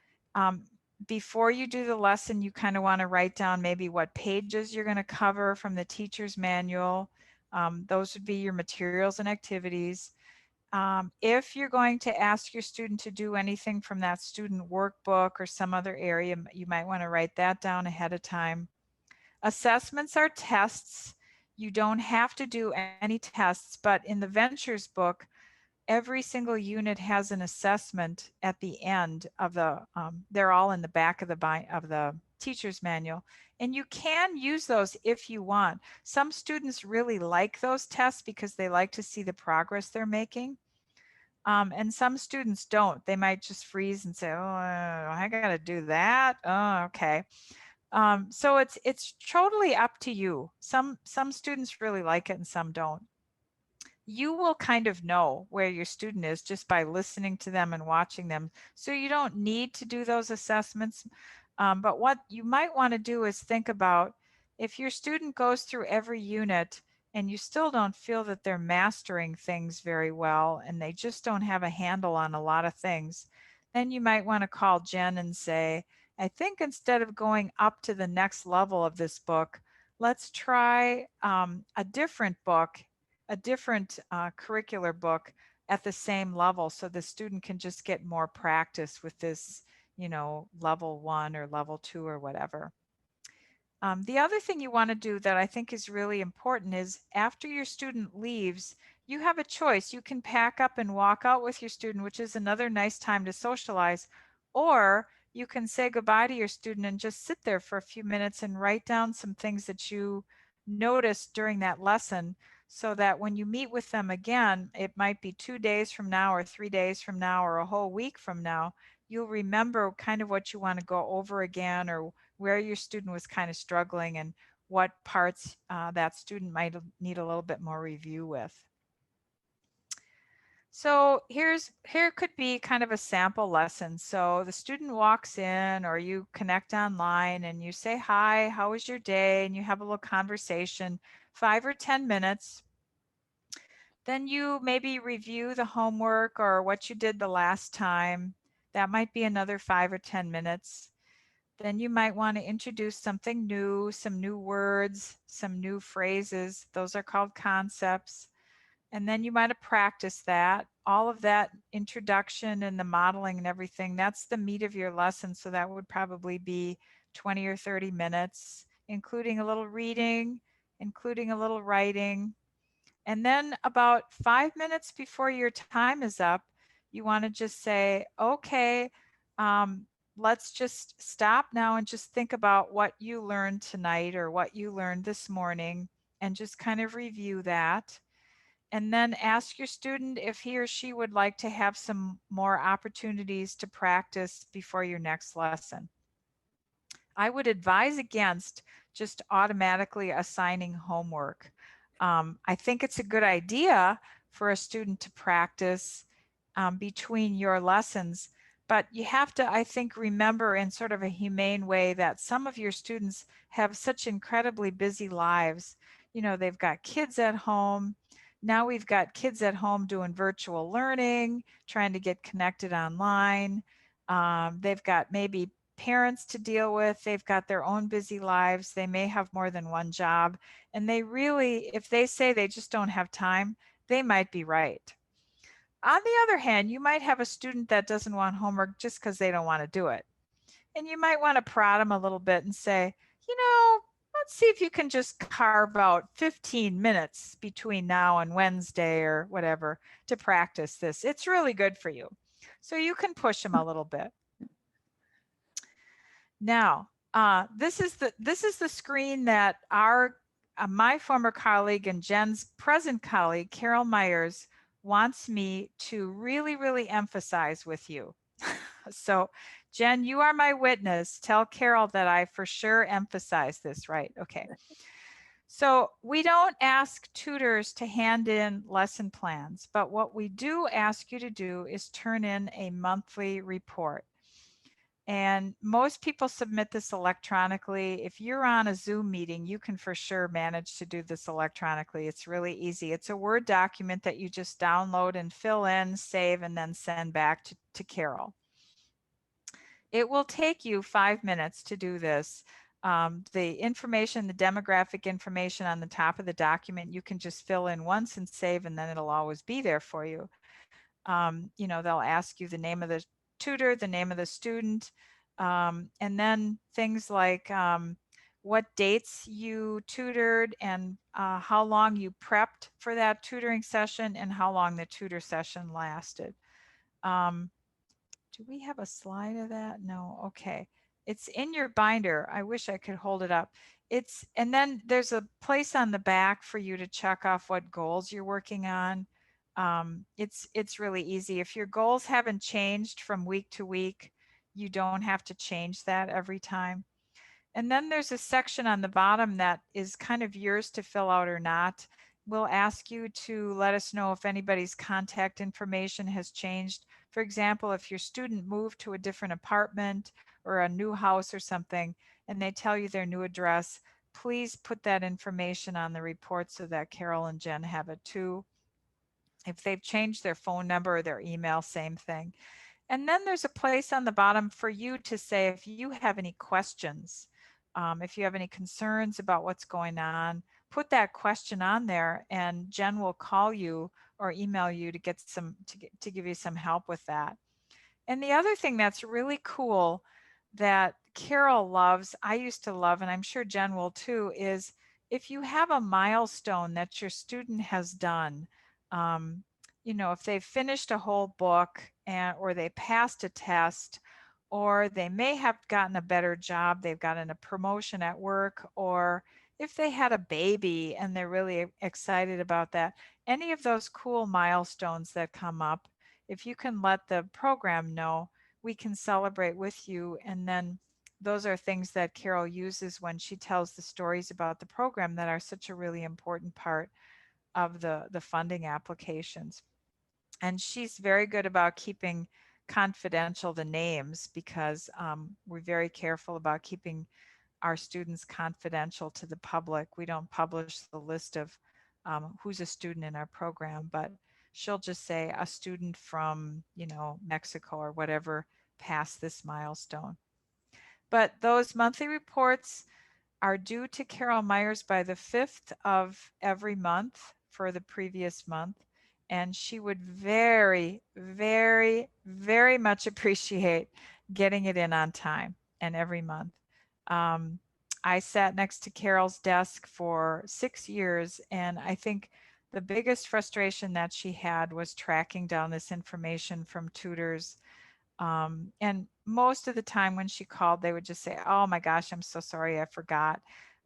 Speaker 1: before you do the lesson, you kind of want to write down maybe what pages you're going to cover from the teacher's manual. Those would be your materials and activities. If you're going to ask your student to do anything from that student workbook or some other area, you might want to write that down ahead of time. Assessments are tests. You don't have to do any tests, but in the Ventures book, every single unit has an assessment at the end of the, they're all in the back of the teacher's manual. And you can use those if you want. Some students really like those tests because they like to see the progress they're making. And some students don't. They might just freeze and say, "Oh, I got to do that. Oh, okay." So it's totally up to you. Some students really like it and some don't. You will kind of know where your student is just by listening to them and watching them. So you don't need to do those assessments. But what you might want to do is think about if your student goes through every unit and you still don't feel that they're mastering things very well and they just don't have a handle on a lot of things, then you might want to call Jen and say, I think instead of going up to the next level of this book, let's try a different book, a different curricular book at the same level so the student can just get more practice with this, level 1 or level 2 or whatever. The other thing you want to do that I think is really important is after your student leaves, you have a choice. You can pack up and walk out with your student, which is another nice time to socialize, or you can say goodbye to your student and just sit there for a few minutes and write down some things that you noticed during that lesson so that when you meet with them again, it might be 2 days from now or 3 days from now or a whole week from now, you'll remember kind of what you want to go over again or where your student was kind of struggling and what parts that student might need a little bit more review with. So here could be kind of a sample lesson. So the student walks in or you connect online and you say, hi, how was your day? And you have a little conversation, 5 or 10 minutes. Then you maybe review the homework or what you did the last time. That might be another 5 or 10 minutes. Then you might want to introduce something new, some new words, some new phrases. Those are called concepts. And then you might have practiced that. All of that introduction and the modeling and everything, that's the meat of your lesson. So that would probably be 20 or 30 minutes, including a little reading, including a little writing. And then about 5 minutes before your time is up, you want to just say, okay, let's just stop now and just think about what you learned tonight or what you learned this morning and just kind of review that. And then ask your student if he or she would like to have some more opportunities to practice before your next lesson. I would advise against just automatically assigning homework. I think it's a good idea for a student to practice between your lessons, but you have to, I think, remember in sort of a humane way that some of your students have such incredibly busy lives. They've got kids at home. Now we've got kids at home doing virtual learning, trying to get connected online. They've got maybe parents to deal with. They've got their own busy lives. They may have more than one job. And they really, if they say they just don't have time, they might be right. On the other hand, you might have a student that doesn't want homework just because they don't want to do it. And you might want to prod them a little bit and say, let's see if you can just carve out 15 minutes between now and Wednesday or whatever to practice this. It's really good for you. So you can push them a little bit. Now, this is the screen that my former colleague and Jen's present colleague, Carol Myers, wants me to really, really emphasize with you. So, Jen, you are my witness. Tell Carol that I for sure emphasize this, right? Okay. So we don't ask tutors to hand in lesson plans, but what we do ask you to do is turn in a monthly report. And most people submit this electronically. If you're on a Zoom meeting, you can for sure manage to do this electronically. It's really easy. It's a Word document that you just download and fill in, save, and then send back to Carol. It will take you 5 minutes to do this. The information, the demographic information on the top of the document, you can just fill in once and save, and then it'll always be there for you. They'll ask you the name of the tutor, the name of the student, and then things like what dates you tutored and how long you prepped for that tutoring session and how long the tutor session lasted. Do we have a slide of that? No. Okay. It's in your binder. I wish I could hold it up. And then there's a place on the back for you to check off what goals you're working on. It's really easy. If your goals haven't changed from week to week, you don't have to change that every time. And then there's a section on the bottom that is kind of yours to fill out or not. We'll ask you to let us know if anybody's contact information has changed. For example, if your student moved to a different apartment or a new house or something, and they tell you their new address, please put that information on the report so that Carol and Jen have it too. If they've changed their phone number or their email, same thing. And then there's a place on the bottom for you to say if you have any questions, if you have any concerns about what's going on, put that question on there and Jen will call you or email you to get to give you some help with that. And the other thing that's really cool that Carol loves, I used to love, and I'm sure Jen will too, is if you have a milestone that your student has done, um, if they've finished a whole book or they passed a test, or they may have gotten a better job, they've gotten a promotion at work, or if they had a baby and they're really excited about that, any of those cool milestones that come up, if you can let the program know, we can celebrate with you. And then those are things that Carol uses when she tells the stories about the program that are such a really important part of the funding applications. And she's very good about keeping confidential the names because we're very careful about keeping our students confidential to the public. We don't publish the list of who's a student in our program, but she'll just say a student from, Mexico or whatever passed this milestone. But those monthly reports are due to Carol Myers by the 5th of every month for the previous month. And she would very, very, very much appreciate getting it in on time and every month. Um, I sat next to Carol's desk for 6 years, and I think the biggest frustration that she had was tracking down this information from tutors. And most of the time when she called, they would just say, "Oh my gosh, I'm so sorry, I forgot."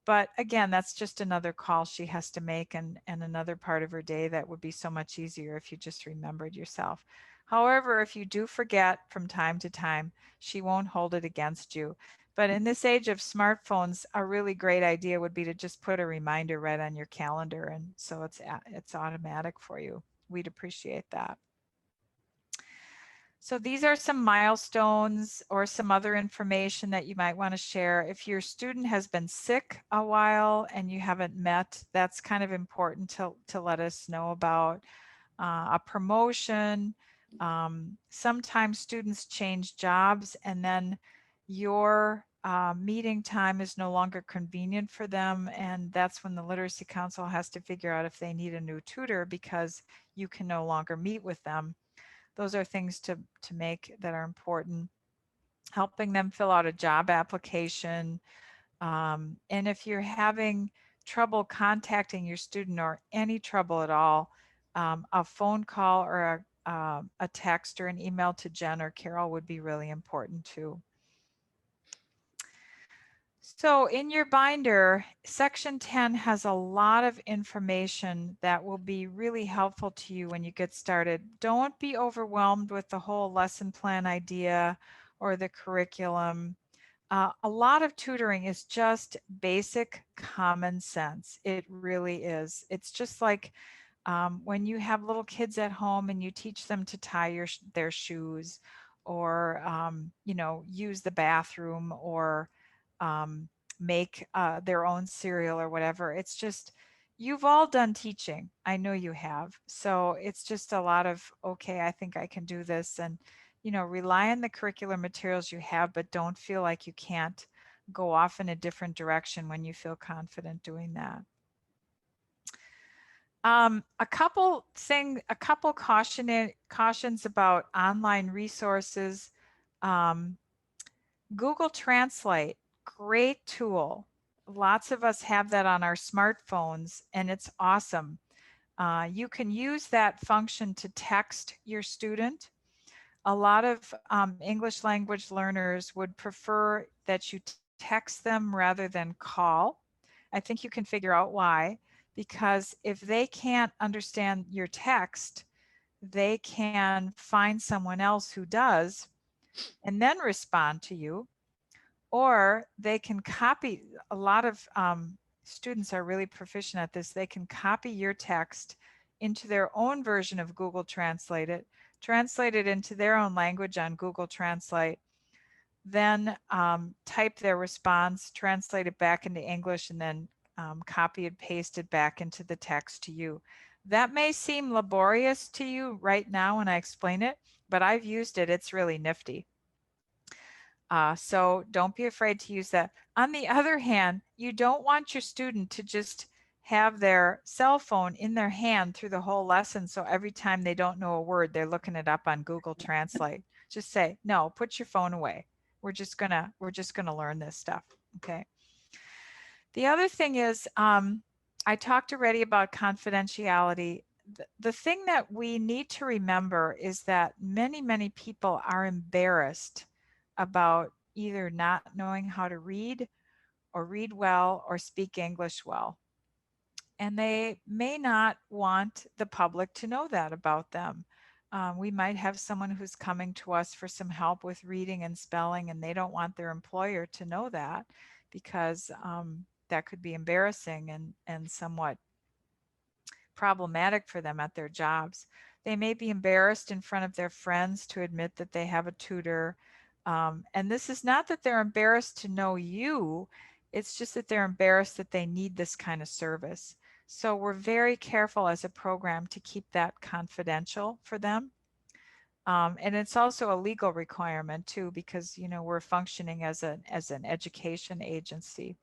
Speaker 1: But again, that's just another call she has to make and another part of her day that would be so much easier if you just remembered yourself. However, if you do forget from time to time, she won't hold it against you. But in this age of smartphones, a really great idea would be to just put a reminder right on your calendar, and so it's automatic for you. We'd appreciate that. So these are some milestones or some other information that you might want to share. If your student has been sick a while and you haven't met, that's kind of important to let us know about. A promotion. Sometimes students change jobs and then your meeting time is no longer convenient for them. And that's when the Literacy Council has to figure out if they need a new tutor because you can no longer meet with them. Those are things to make that are important. Helping them fill out a job application. And if you're having trouble contacting your student or any trouble at all, a phone call or a text or an email to Jen or Carol would be really important too. So in your binder, section 10 has a lot of information that will be really helpful to you when you get started. Don't be overwhelmed with the whole lesson plan idea or the curriculum. A lot of tutoring is just basic common sense. It really is. It's just like when you have little kids at home and you teach them to tie their shoes or, use the bathroom or make their own cereal or whatever. It's just, you've all done teaching. I know you have. So it's just a lot of, okay, I think I can do this. And, rely on the curricular materials you have, but don't feel like you can't go off in a different direction when you feel confident doing that. A couple cautions about online resources. Um, Google Translate, great tool. Lots of us have that on our smartphones and it's awesome. You can use that function to text your student. A lot of English language learners would prefer that you text them rather than call. I think you can figure out why, because if they can't understand your text, they can find someone else who does and then respond to you, or they can copy. A lot of students are really proficient at this. They can copy your text into their own version of Google translate it into their own language on Google Translate, then type their response, translate it back into English, and then copy and paste it back into the text to you. That may seem laborious to you right now when I explain it, but I've used it. It's really nifty. So don't be afraid to use that. On the other hand, you don't want your student to just have their cell phone in their hand through the whole lesson. So every time they don't know a word, they're looking it up on Google Translate. Just say, no, put your phone away. We're just gonna learn this stuff. Okay. The other thing is, I talked already about confidentiality. The thing that we need to remember is that many people are embarrassed about either not knowing how to read or read well or speak English well. And they may not want the public to know that about them. We might have someone who's coming to us for some help with reading and spelling, and they don't want their employer to know that because that could be embarrassing and somewhat problematic for them at their jobs. They may be embarrassed in front of their friends to admit that they have a tutor. And this is not that they're embarrassed to know you, it's just that they're embarrassed that they need this kind of service. So we're very careful as a program to keep that confidential for them. And it's also a legal requirement too, because we're functioning as an education agency.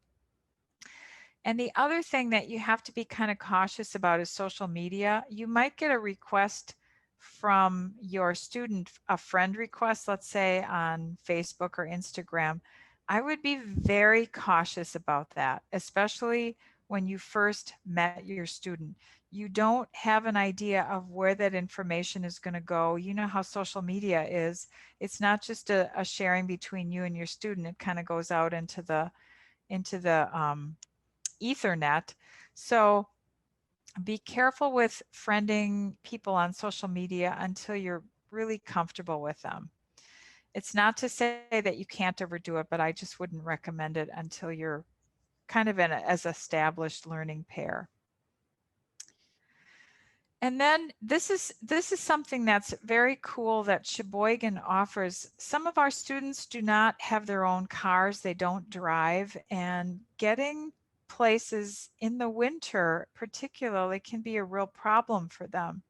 Speaker 1: And the other thing that you have to be kind of cautious about is social media. You might get a request from your student, a friend request, let's say on Facebook or Instagram. I would be very cautious about that, especially when you first met your student. You don't have an idea of where that information is going to go. You know how social media is. It's not just a sharing between you and your student. It kind of goes out into the Ethernet. So be careful with friending people on social media until you're really comfortable with them. It's not to say that you can't overdo it, but I just wouldn't recommend it until you're kind of as established learning pair. And then this is something that's very cool that Sheboygan offers. Some of our students do not have their own cars, they don't drive, and getting places in the winter particularly can be a real problem for them.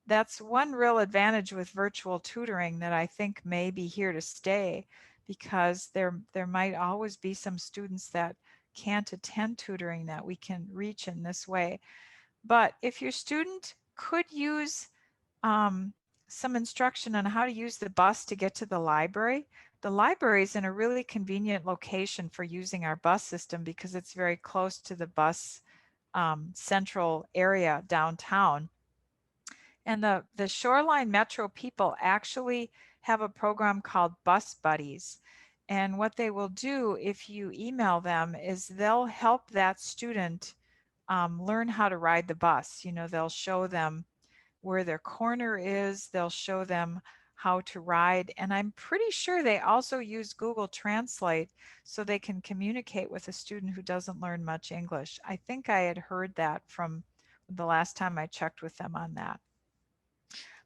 Speaker 1: That's one real advantage with virtual tutoring that I think may be here to stay, because there might always be some students that can't attend tutoring that we can reach in this way. But if your student could use some instruction on how to use the bus to get to the library is in a really convenient location for using our bus system because it's very close to the bus central area downtown. And the Shoreline Metro people actually have a program called Bus Buddies. And what they will do if you email them is they'll help that student learn how to ride the bus. They'll show them where their corner is, they'll show them how to ride. And I'm pretty sure they also use Google Translate so they can communicate with a student who doesn't learn much English. I think I had heard that from the last time I checked with them on that.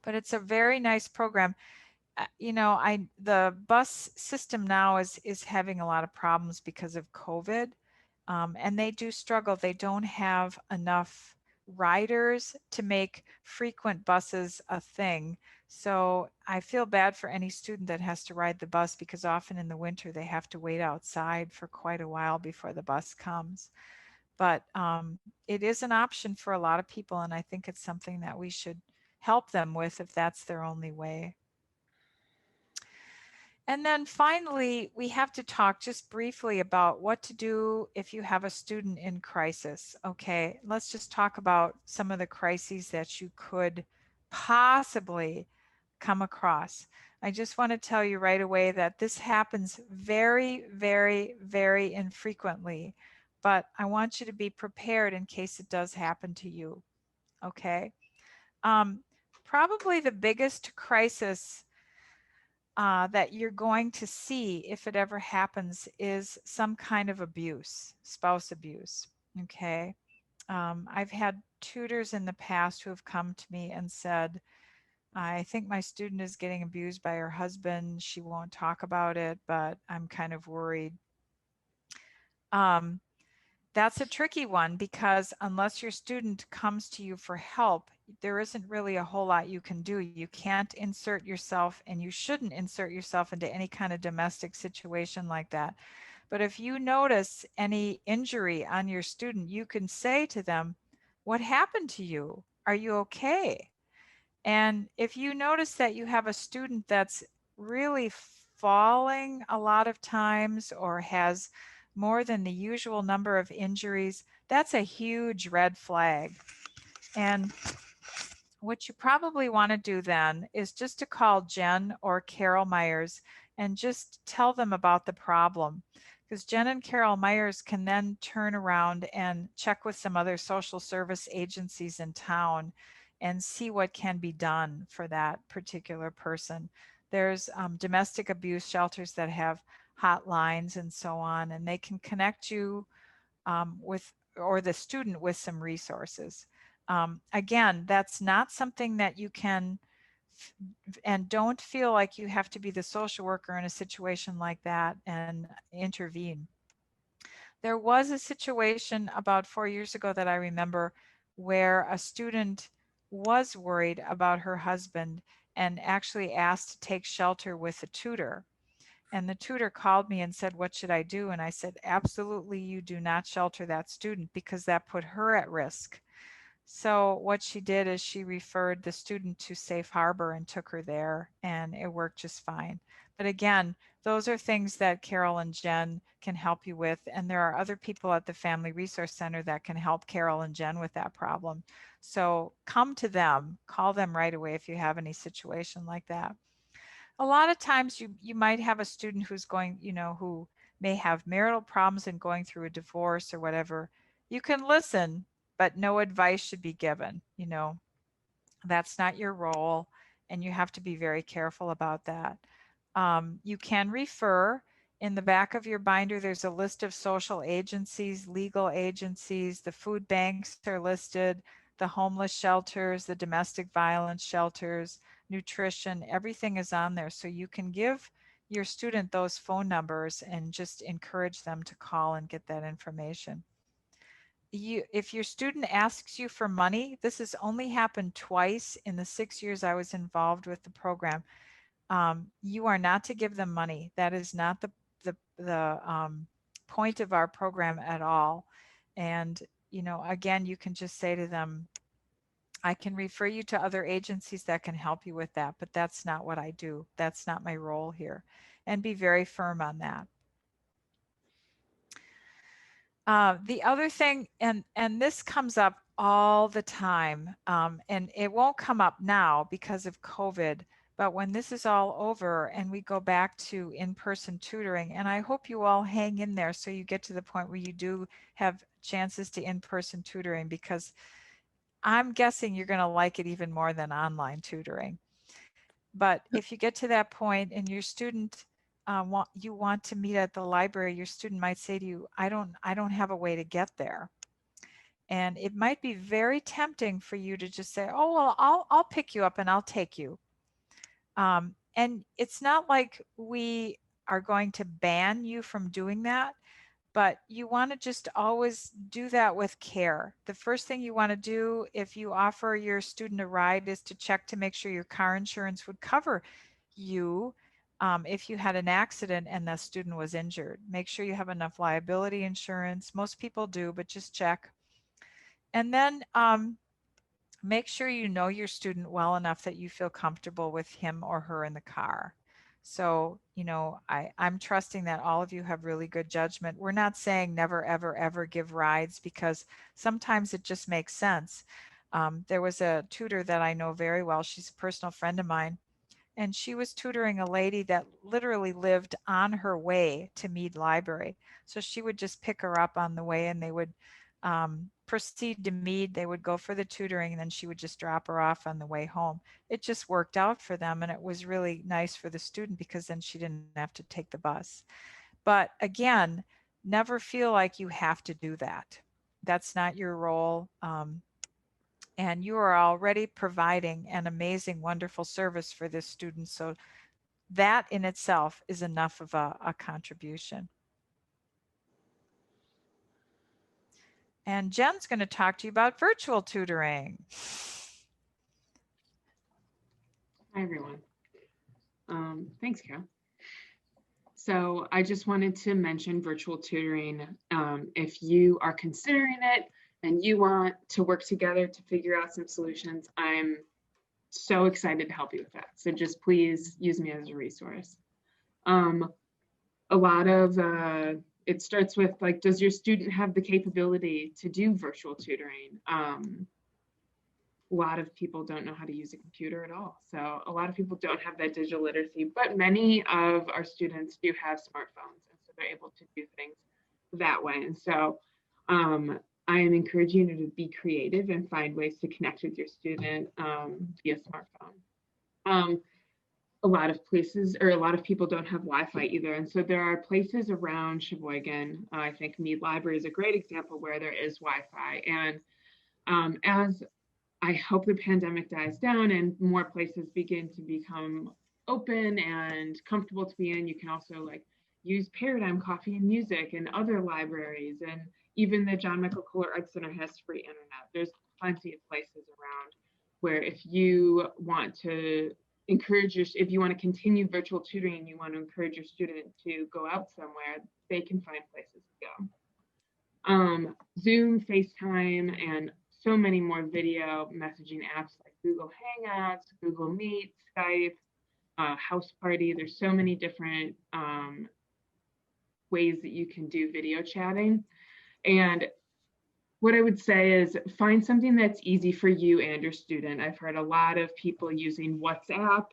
Speaker 1: But it's a very nice program. The bus system now is having a lot of problems because of COVID, and they do struggle. They don't have enough riders to make frequent buses a thing. So I feel bad for any student that has to ride the bus because often in the winter they have to wait outside for quite a while before the bus comes. But it is an option for a lot of people, and I think it's something that we should help them with if that's their only way. And then finally, we have to talk just briefly about what to do if you have a student in crisis. Okay, let's just talk about some of the crises that you could possibly come across. I just want to tell you right away that this happens very, very, very infrequently, but I want you to be prepared in case it does happen to you. Okay. Um, Probably the biggest crisis that you're going to see if it ever happens is some kind of abuse, spouse abuse. Okay. I've had tutors in the past who have come to me and said, I think my student is getting abused by her husband. She won't talk about it, but I'm kind of worried. Um, that's a tricky one because unless your student comes to you for help, there isn't really a whole lot you can do. You can't insert yourself, and you shouldn't insert yourself into any kind of domestic situation like that. But if you notice any injury on your student, you can say to them, "What happened to you? Are you okay?" And if you notice that you have a student that's really falling a lot of times or has more than the usual number of injuries, that's a huge red flag. And what you probably want to do then is just to call Jen or Carol Myers and just tell them about the problem. Because Jen and Carol Myers can then turn around and check with some other social service agencies in town and see what can be done for that particular person. There's domestic abuse shelters that have hotlines and so on, and they can connect you with, or the student with, some resources. Again, that's not something that you can, and don't feel like you have to be the social worker in a situation like that and intervene. There was a situation about 4 years ago that I remember where a student was worried about her husband and actually asked to take shelter with a tutor. And the tutor called me and said, "What should I do?" And I said, "Absolutely, you do not shelter that student because that put her at risk." So what she did is she referred the student to Safe Harbor and took her there, and it worked just fine. But again, those are things that Carol and Jen can help you with. And there are other people at the Family Resource Center that can help Carol and Jen with that problem. So come to them, call them right away if you have any situation like that. A lot of times you might have a student who's going, who may have marital problems and going through a divorce or whatever. You can listen, but no advice should be given. That's not your role, and you have to be very careful about that. You can refer. In the back of your binder, there's a list of social agencies, legal agencies, the food banks are listed, the homeless shelters, the domestic violence shelters, nutrition, everything is on there. So you can give your student those phone numbers and just encourage them to call and get that information. If your student asks you for money, this has only happened twice in the 6 years I was involved with the program. You are not to give them money. That is not the point of our program at all. And again, you can just say to them, "I can refer you to other agencies that can help you with that, but that's not what I do. That's not my role here." And be very firm on that. The other thing, and this comes up all the time, and it won't come up now because of COVID, but when this is all over and we go back to in-person tutoring, and I hope you all hang in there so you get to the point where you do have chances to in-person tutoring, because I'm guessing you're going to like it even more than online tutoring. But if you get to that point and your student you want to meet at the library, your student might say to you, I don't have a way to get there." And it might be very tempting for you to just say, "Oh, well, I'll pick you up and I'll take you." And it's not like we are going to ban you from doing that, but you want to just always do that with care. The first thing you want to do if you offer your student a ride is to check to make sure your car insurance would cover you if you had an accident and the student was injured. Make sure you have enough liability insurance. Most people do, but just check. And then make sure you know your student well enough that you feel comfortable with him or her in the car. So, I'm trusting that all of you have really good judgment. We're not saying never, ever, ever give rides, because sometimes it just makes sense. There was a tutor that I know very well. She's a personal friend of mine. and she was tutoring a lady that literally lived on her way to Mead Library. So she would just pick her up on the way, and they would proceed to Mead. They would go for the tutoring, and then she would just drop her off on the way home. It just worked out for them, and it was really nice for the student because then she didn't have to take the bus. But again, never feel like you have to do that. That's not your role. And you are already providing an amazing, wonderful service for this student. So that in itself is enough of a contribution. And Jen's going to talk to you about virtual tutoring.
Speaker 3: Hi, everyone. Thanks, Carol. So I just wanted to mention virtual tutoring. If you are considering it and you want to work together to figure out some solutions, I'm so excited to help you with that. So just please use me as a resource. A lot of it starts with like, does your student have the capability to do virtual tutoring? A lot of people don't know how to use a computer at all. So a lot of people don't have that digital literacy, but many of our students do have smartphones. And so they're able to do things that way. And so I am encouraging you to be creative and find ways to connect with your student via smartphone. A lot of places or a lot of people don't have Wi-Fi either. And so there are places around Sheboygan. I think Mead Library is a great example where there is Wi-Fi. And as I hope the pandemic dies down and more places begin to become open and comfortable to be in, you can also like use Paradigm Coffee and Music and other libraries, and even the John Michael Kohler Art Center has free internet. There's plenty of places around where if you want to if you want to continue virtual tutoring and you want to encourage your student to go out somewhere, they can find places to go. Zoom, FaceTime, and so many more video messaging apps like Google Hangouts, Google Meet, Skype, House Party. There's so many different ways that you can do video chatting. And what I would say is find something that's easy for you and your student. I've heard a lot of people using WhatsApp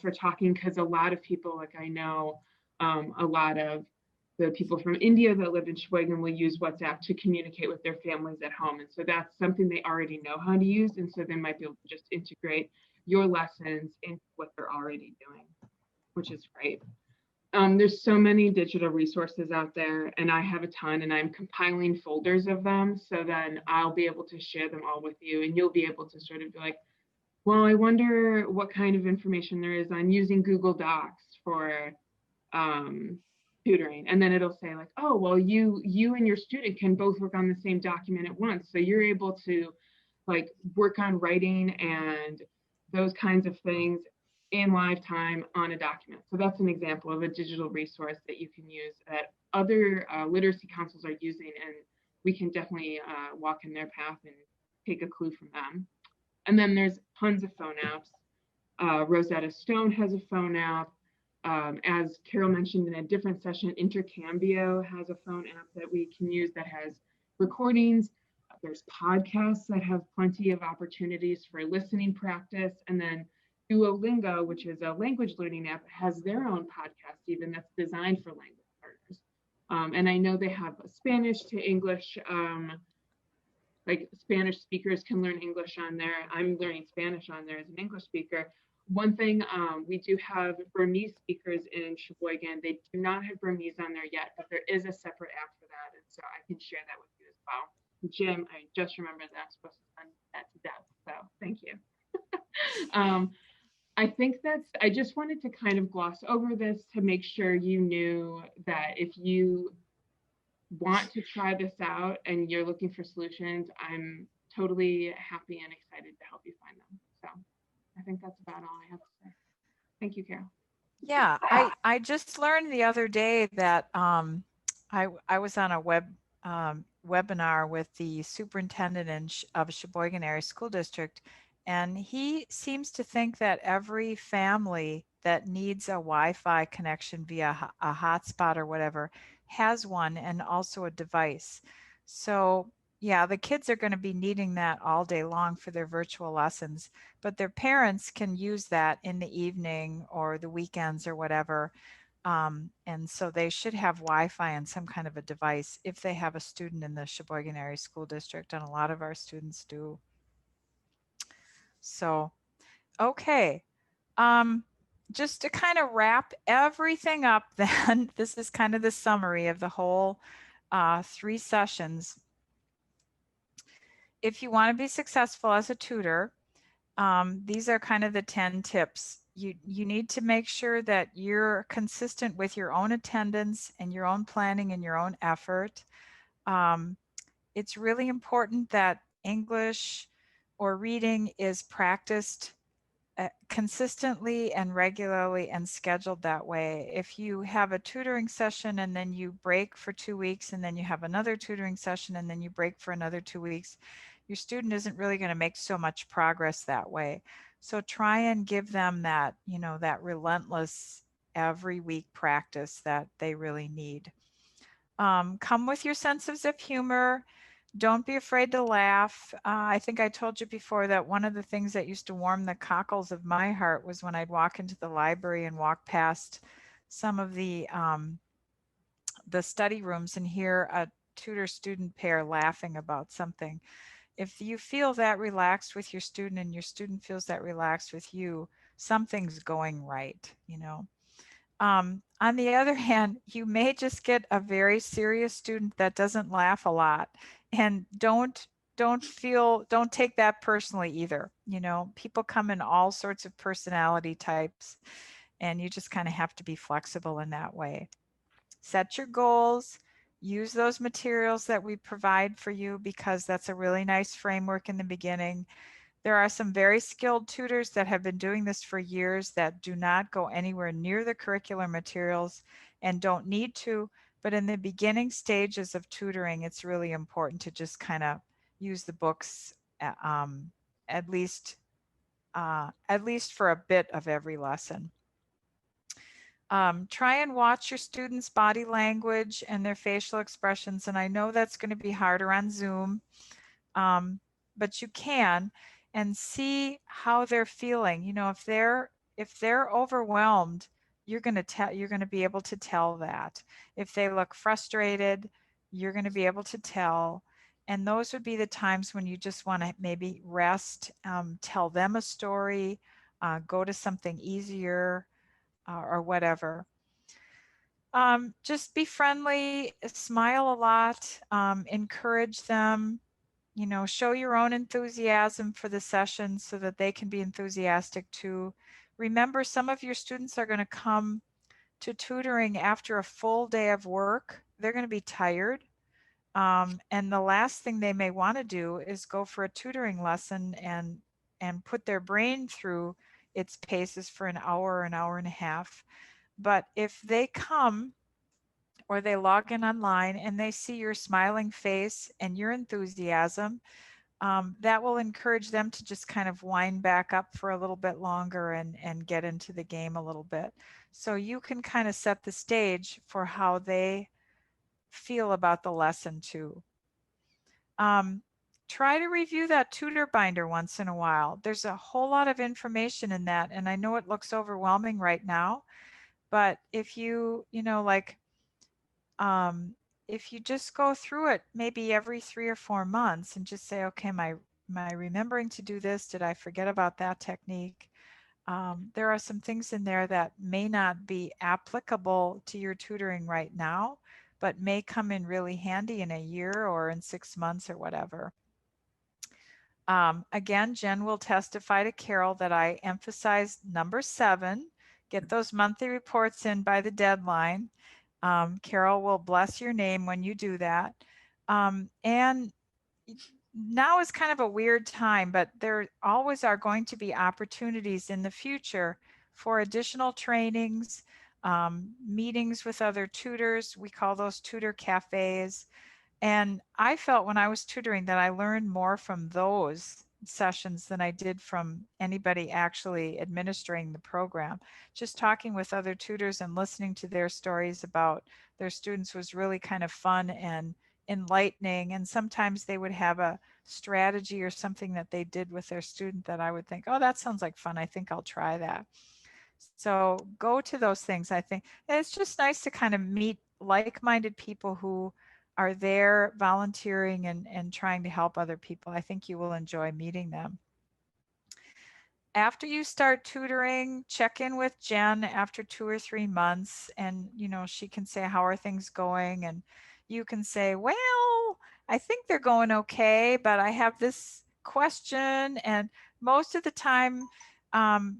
Speaker 3: for talking because a lot of people, like I know a lot of the people from India that live in Sheboygan will use WhatsApp to communicate with their families at home. And so that's something they already know how to use. And so they might be able to just integrate your lessons into what they're already doing, which is great. There's so many digital resources out there, and I have a ton, and I'm compiling folders of them. So then I'll be able to share them all with you, and you'll be able to sort of be like, well, I wonder what kind of information there is on using Google Docs for tutoring. And then it'll say like, oh, well, you and your student can both work on the same document at once. So you're able to like work on writing and those kinds of things in live time on a document. So that's an example of a digital resource that you can use that other literacy councils are using, and we can definitely walk in their path and take a clue from them. And then there's tons of phone apps. Rosetta Stone has a phone app. As Carol mentioned in a different session, Intercambio has a phone app that we can use that has recordings. There's podcasts that have plenty of opportunities for listening practice. And then Duolingo, which is a language learning app, has their own podcast even that's designed for language learners. And I know they have a Spanish to English, like Spanish speakers can learn English on there. I'm learning Spanish on there as an English speaker. One thing, we do have Burmese speakers in Sheboygan. They do not have Burmese on there yet, but there is a separate app for that. And so I can share that with you as well. Jim, I just remembered that I'm supposed to send that to Deb, so thank you. I think I just wanted to kind of gloss over this to make sure you knew that if you want to try this out and you're looking for solutions, I'm totally happy and excited to help you find them. So I think that's about all I have to say. Thank you, Carol.
Speaker 1: Yeah, I just learned the other day that I was on a webinar with the superintendent of Sheboygan Area School District, and he seems to think that every family that needs a Wi-Fi connection via a hotspot or whatever has one, and also a device. So yeah, the kids are going to be needing that all day long for their virtual lessons, but their parents can use that in the evening or the weekends or whatever. And so they should have Wi-Fi and some kind of a device if they have a student in the Sheboygan Area School District, and a lot of our students do. So, okay. Um, just to kind of wrap everything up then, this is kind of the summary of the whole 3 sessions. If you want to be successful as a tutor, these are kind of the 10 tips. You need to make sure that you're consistent with your own attendance and your own planning and your own effort. It's really important that English or reading is practiced consistently and regularly and scheduled that way. If you have a tutoring session and then you break for 2 weeks and then you have another tutoring session and then you break for another 2 weeks, your student isn't really going to make so much progress that way. So try and give them that, you know, that relentless every week practice that they really need. Come with your senses of humor. Don't be afraid to laugh. I think I told you before that one of the things that used to warm the cockles of my heart was when I'd walk into the library and walk past some of the study rooms and hear a tutor-student pair laughing about something. If you feel that relaxed with your student and your student feels that relaxed with you, something's going right, you know. On the other hand, you may just get a very serious student that doesn't laugh a lot, and don't take that personally either. You know, people come in all sorts of personality types, and you just kind of have to be flexible in that way. Set your goals, use those materials that we provide for you because that's a really nice framework in the beginning. There are some very skilled tutors that have been doing this for years that do not go anywhere near the curricular materials and don't need to, but in the beginning stages of tutoring, it's really important to just kind of use the books um, at least for a bit of every lesson. Try and watch your students' body language and their facial expressions, and I know that's going to be harder on Zoom, um, but you can, and see how they're feeling. You know, if they're overwhelmed, you're going to be able to tell that. If they look frustrated, you're going to be able to tell. And those would be the times when you just want to maybe rest, tell them a story, go to something easier, or whatever. Just be friendly, smile a lot, encourage them, you know, show your own enthusiasm for the session so that they can be enthusiastic too. Remember, some of your students are going to come to tutoring after a full day of work. They're going to be tired. And the last thing they may want to do is go for a tutoring lesson and put their brain through its paces for an hour and a half. But if they come or they log in online and they see your smiling face and your enthusiasm, that will encourage them to just kind of wind back up for a little bit longer and get into the game a little bit. So you can kind of set the stage for how they feel about the lesson too. Try to review that tutor binder once in a while. There's a whole lot of information in that, and I know it looks overwhelming right now, but if you know, like, um, if you just go through it maybe every 3 or 4 months and just say, okay, am I remembering to do this? Did I forget about that technique? There are some things in there that may not be applicable to your tutoring right now, but may come in really handy in a year or in 6 months or whatever. Again, Jen will testify to Carol that I emphasized number 7, get those monthly reports in by the deadline. Carol will bless your name when you do that. And now is kind of a weird time, but there always are going to be opportunities in the future for additional trainings, meetings with other tutors. We call those tutor cafes. And I felt when I was tutoring that I learned more from those sessions than I did from anybody actually administering the program. Just talking with other tutors and listening to their stories about their students was really kind of fun and enlightening. And sometimes they would have a strategy or something that they did with their student that I would think, oh, that sounds like fun. I think I'll try that. So go to those things. I think it's just nice to kind of meet like-minded people who are there volunteering and trying to help other people. I think you will enjoy meeting them. After you start tutoring, check in with Jen after 2 or 3 months, and she can say, how are things going? And you can say, well, I think they're going okay, but I have this question. And most of the time,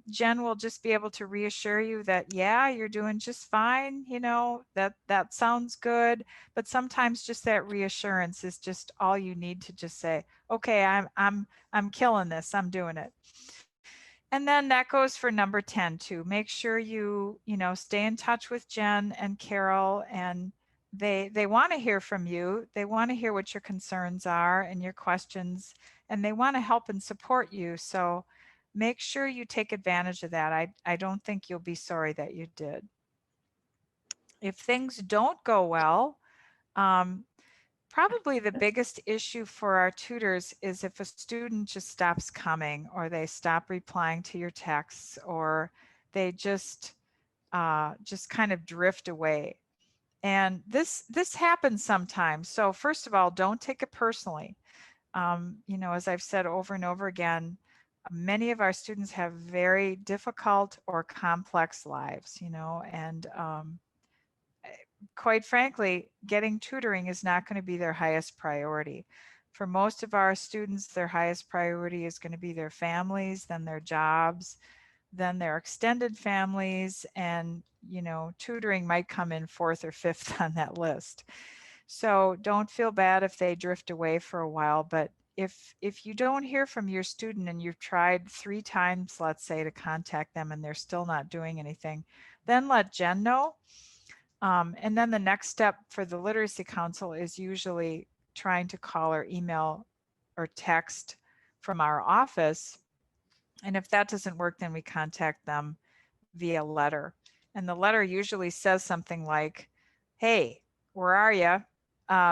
Speaker 1: Jen will just be able to reassure you that, yeah, you're doing just fine. That sounds good. But sometimes just that reassurance is just all you need to just say, okay, I'm killing this. I'm doing it. And then that goes for number 10 too. Make sure you stay in touch with Jen and Carol, and they want to hear from you. They want to hear what your concerns are and your questions, and they want to help and support you. So make sure you take advantage of that. I don't think you'll be sorry that you did. If things don't go well, um, probably the biggest issue for our tutors is if a student just stops coming, or they stop replying to your texts, or they just kind of drift away. And this happens sometimes. So first of all, don't take it personally. As I've said over and over again, many of our students have very difficult or complex lives, and quite frankly, getting tutoring is not going to be their highest priority. For most of our students, their highest priority is going to be their families, then their jobs, then their extended families, and tutoring might come in fourth or fifth on that list. So don't feel bad if they drift away for a while, but if you don't hear from your student and you've tried 3 times, let's say, to contact them and they're still not doing anything, then let Jen know. And then the next step for the Literacy Council is usually trying to call or email or text from our office. And if that doesn't work, then we contact them via letter. And the letter usually says something like, hey, where are you?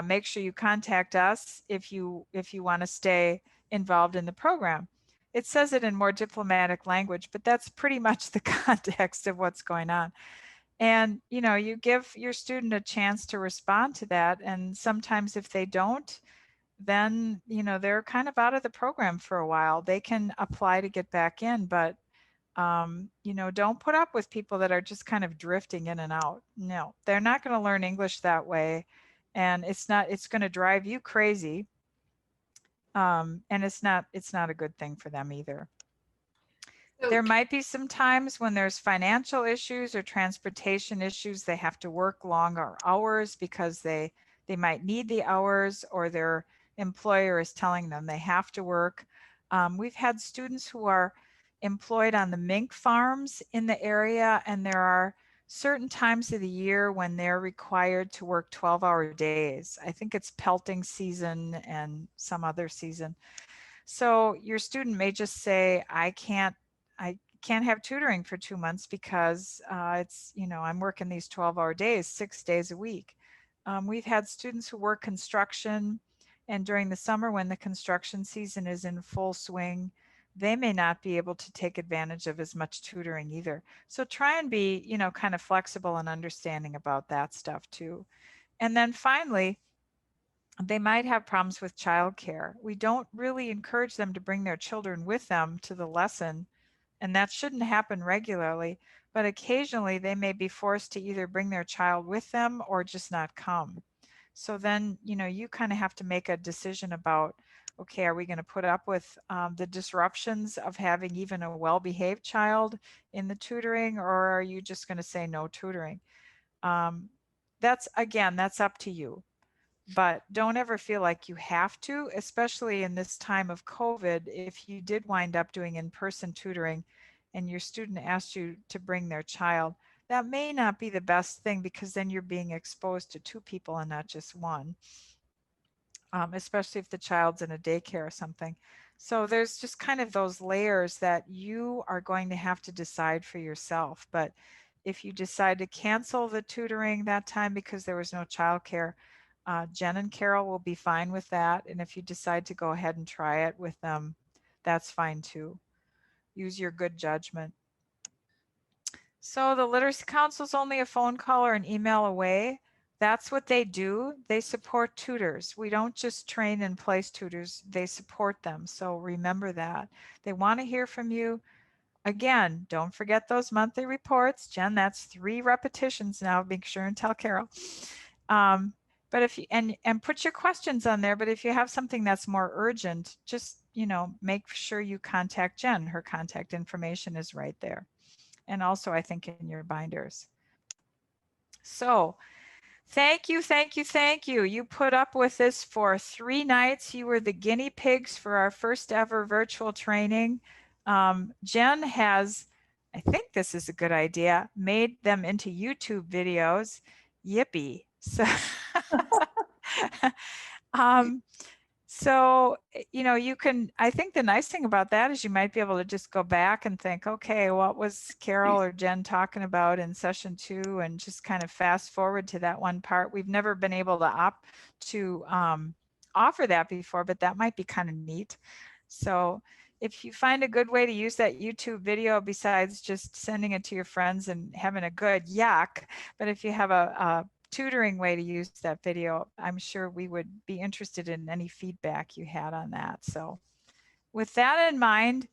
Speaker 1: Make sure you contact us if you want to stay involved in the program. It says it in more diplomatic language, but that's pretty much the context of what's going on. And you give your student a chance to respond to that, and sometimes if they don't, then they're kind of out of the program for a while. They can apply to get back in, but don't put up with people that are just kind of drifting in and out. No, they're not going to learn English that way, and it's going to drive you crazy. And it's not a good thing for them either. There might be some times when there's financial issues or transportation issues. They have to work longer hours because they might need the hours, or their employer is telling them they have to work. We've had students who are employed on the mink farms in the area, and there are certain times of the year when they're required to work 12-hour days. I think it's pelting season and some other season. So your student may just say, I can't have tutoring for 2 months because I'm working these 12-hour days, 6 days a week. We've had students who work construction, and during the summer when the construction season is in full swing, they may not be able to take advantage of as much tutoring either. So try and be, kind of flexible and understanding about that stuff too. And then finally, they might have problems with childcare. We don't really encourage them to bring their children with them to the lesson, and that shouldn't happen regularly, but occasionally they may be forced to either bring their child with them or just not come. So then, you kind of have to make a decision about, okay, are we going to put up with the disruptions of having even a well-behaved child in the tutoring, or are you just going to say no tutoring? That's up to you. But don't ever feel like you have to, especially in this time of COVID. If you did wind up doing in-person tutoring and your student asked you to bring their child, that may not be the best thing, because then you're being exposed to 2 people and not just one, especially if the child's in a daycare or something. So there's just kind of those layers that you are going to have to decide for yourself. But if you decide to cancel the tutoring that time because there was no childcare, Jen and Carol will be fine with that. And if you decide to go ahead and try it with them, that's fine too. Use your good judgment. So the Literacy Council is only a phone call or an email away. That's what they do. They support tutors. We don't just train and place tutors, they support them. So remember that. They want to hear from you. Again, don't forget those monthly reports. Jen, that's 3 repetitions now. Make sure and tell Carol. But if you, and put your questions on there, but if you have something that's more urgent, just, make sure you contact Jen. Her contact information is right there. And also, I think, in your binders. So thank you, thank you, thank you. You put up with this for 3 nights. You were the guinea pigs for our first ever virtual training. Jen has, I think this is a good idea, made them into YouTube videos. Yippee. So, so, you can, I think the nice thing about that is you might be able to just go back and think, okay, what was Carol or Jen talking about in session 2, and just kind of fast forward to that one part. We've never been able to offer that before, but that might be kind of neat. So if you find a good way to use that YouTube video besides just sending it to your friends and having a good yuck, but if you have a tutoring way to use that video, I'm sure we would be interested in any feedback you had on that. So with that in mind,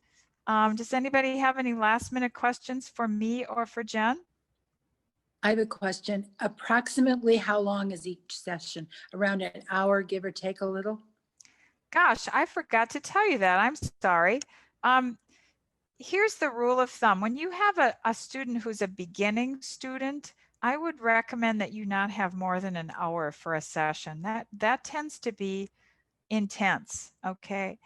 Speaker 1: does anybody have any last minute questions for me or for Jen?
Speaker 4: I have a question. Approximately how long is each session? Around an hour, give or take a little?
Speaker 1: Gosh, I forgot to tell you that. I'm sorry. Here's the rule of thumb. When you have a student who's a beginning student, I would recommend that you not have more than an hour for a session. That tends to be intense, okay?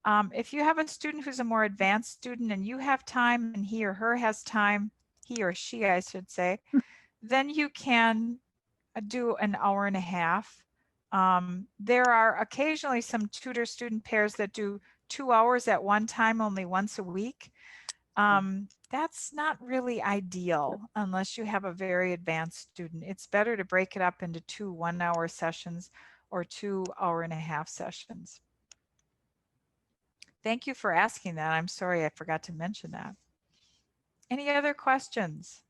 Speaker 1: If you have a student who's a more advanced student and you have time and he or her has time, he or she, I should say, then you can do an hour and a half. There are occasionally some tutor student pairs that do 2 hours at one time, only once a week. That's not really ideal unless you have a very advanced student. It's better to break it up into 2 1-hour sessions or 2 hour-and-a-half sessions. Thank you for asking that. I'm sorry I forgot to mention that. Any other questions?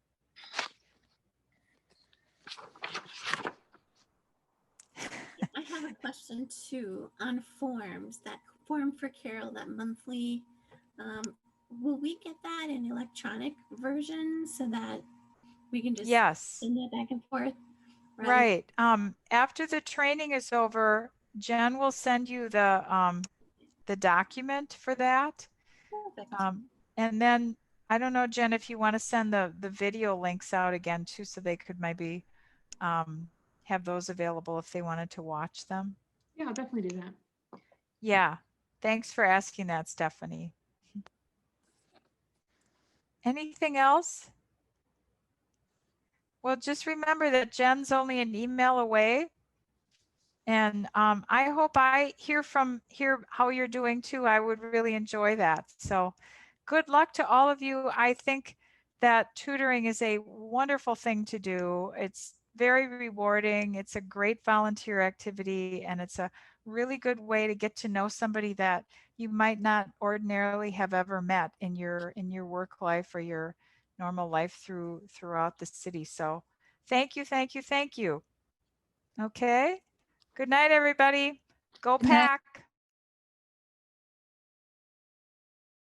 Speaker 5: I have a question too on forms. That form for Carol, that monthly, will we get that in electronic version so that we can just
Speaker 1: Yes.
Speaker 5: send it back and forth?
Speaker 1: Right. After the training is over, Jen will send you the document for that.
Speaker 5: Perfect.
Speaker 1: And then I don't know, Jen, if you want to send the video links out again too, so they could maybe have those available if they wanted to watch them.
Speaker 3: Yeah, I'll definitely do that.
Speaker 1: Yeah. Thanks for asking that, Stephanie. Anything else? Well, just remember that Jen's only an email away. And I hope I hear how you're doing too. I would really enjoy that. So good luck to all of you. I think that tutoring is a wonderful thing to do. It's very rewarding. It's a great volunteer activity, and it's a really good way to get to know somebody that you might not ordinarily have ever met in your work life or your normal life throughout the city. So thank you, thank you, thank you. Okay. Good night, everybody. Go
Speaker 4: Good night.
Speaker 1: Pack.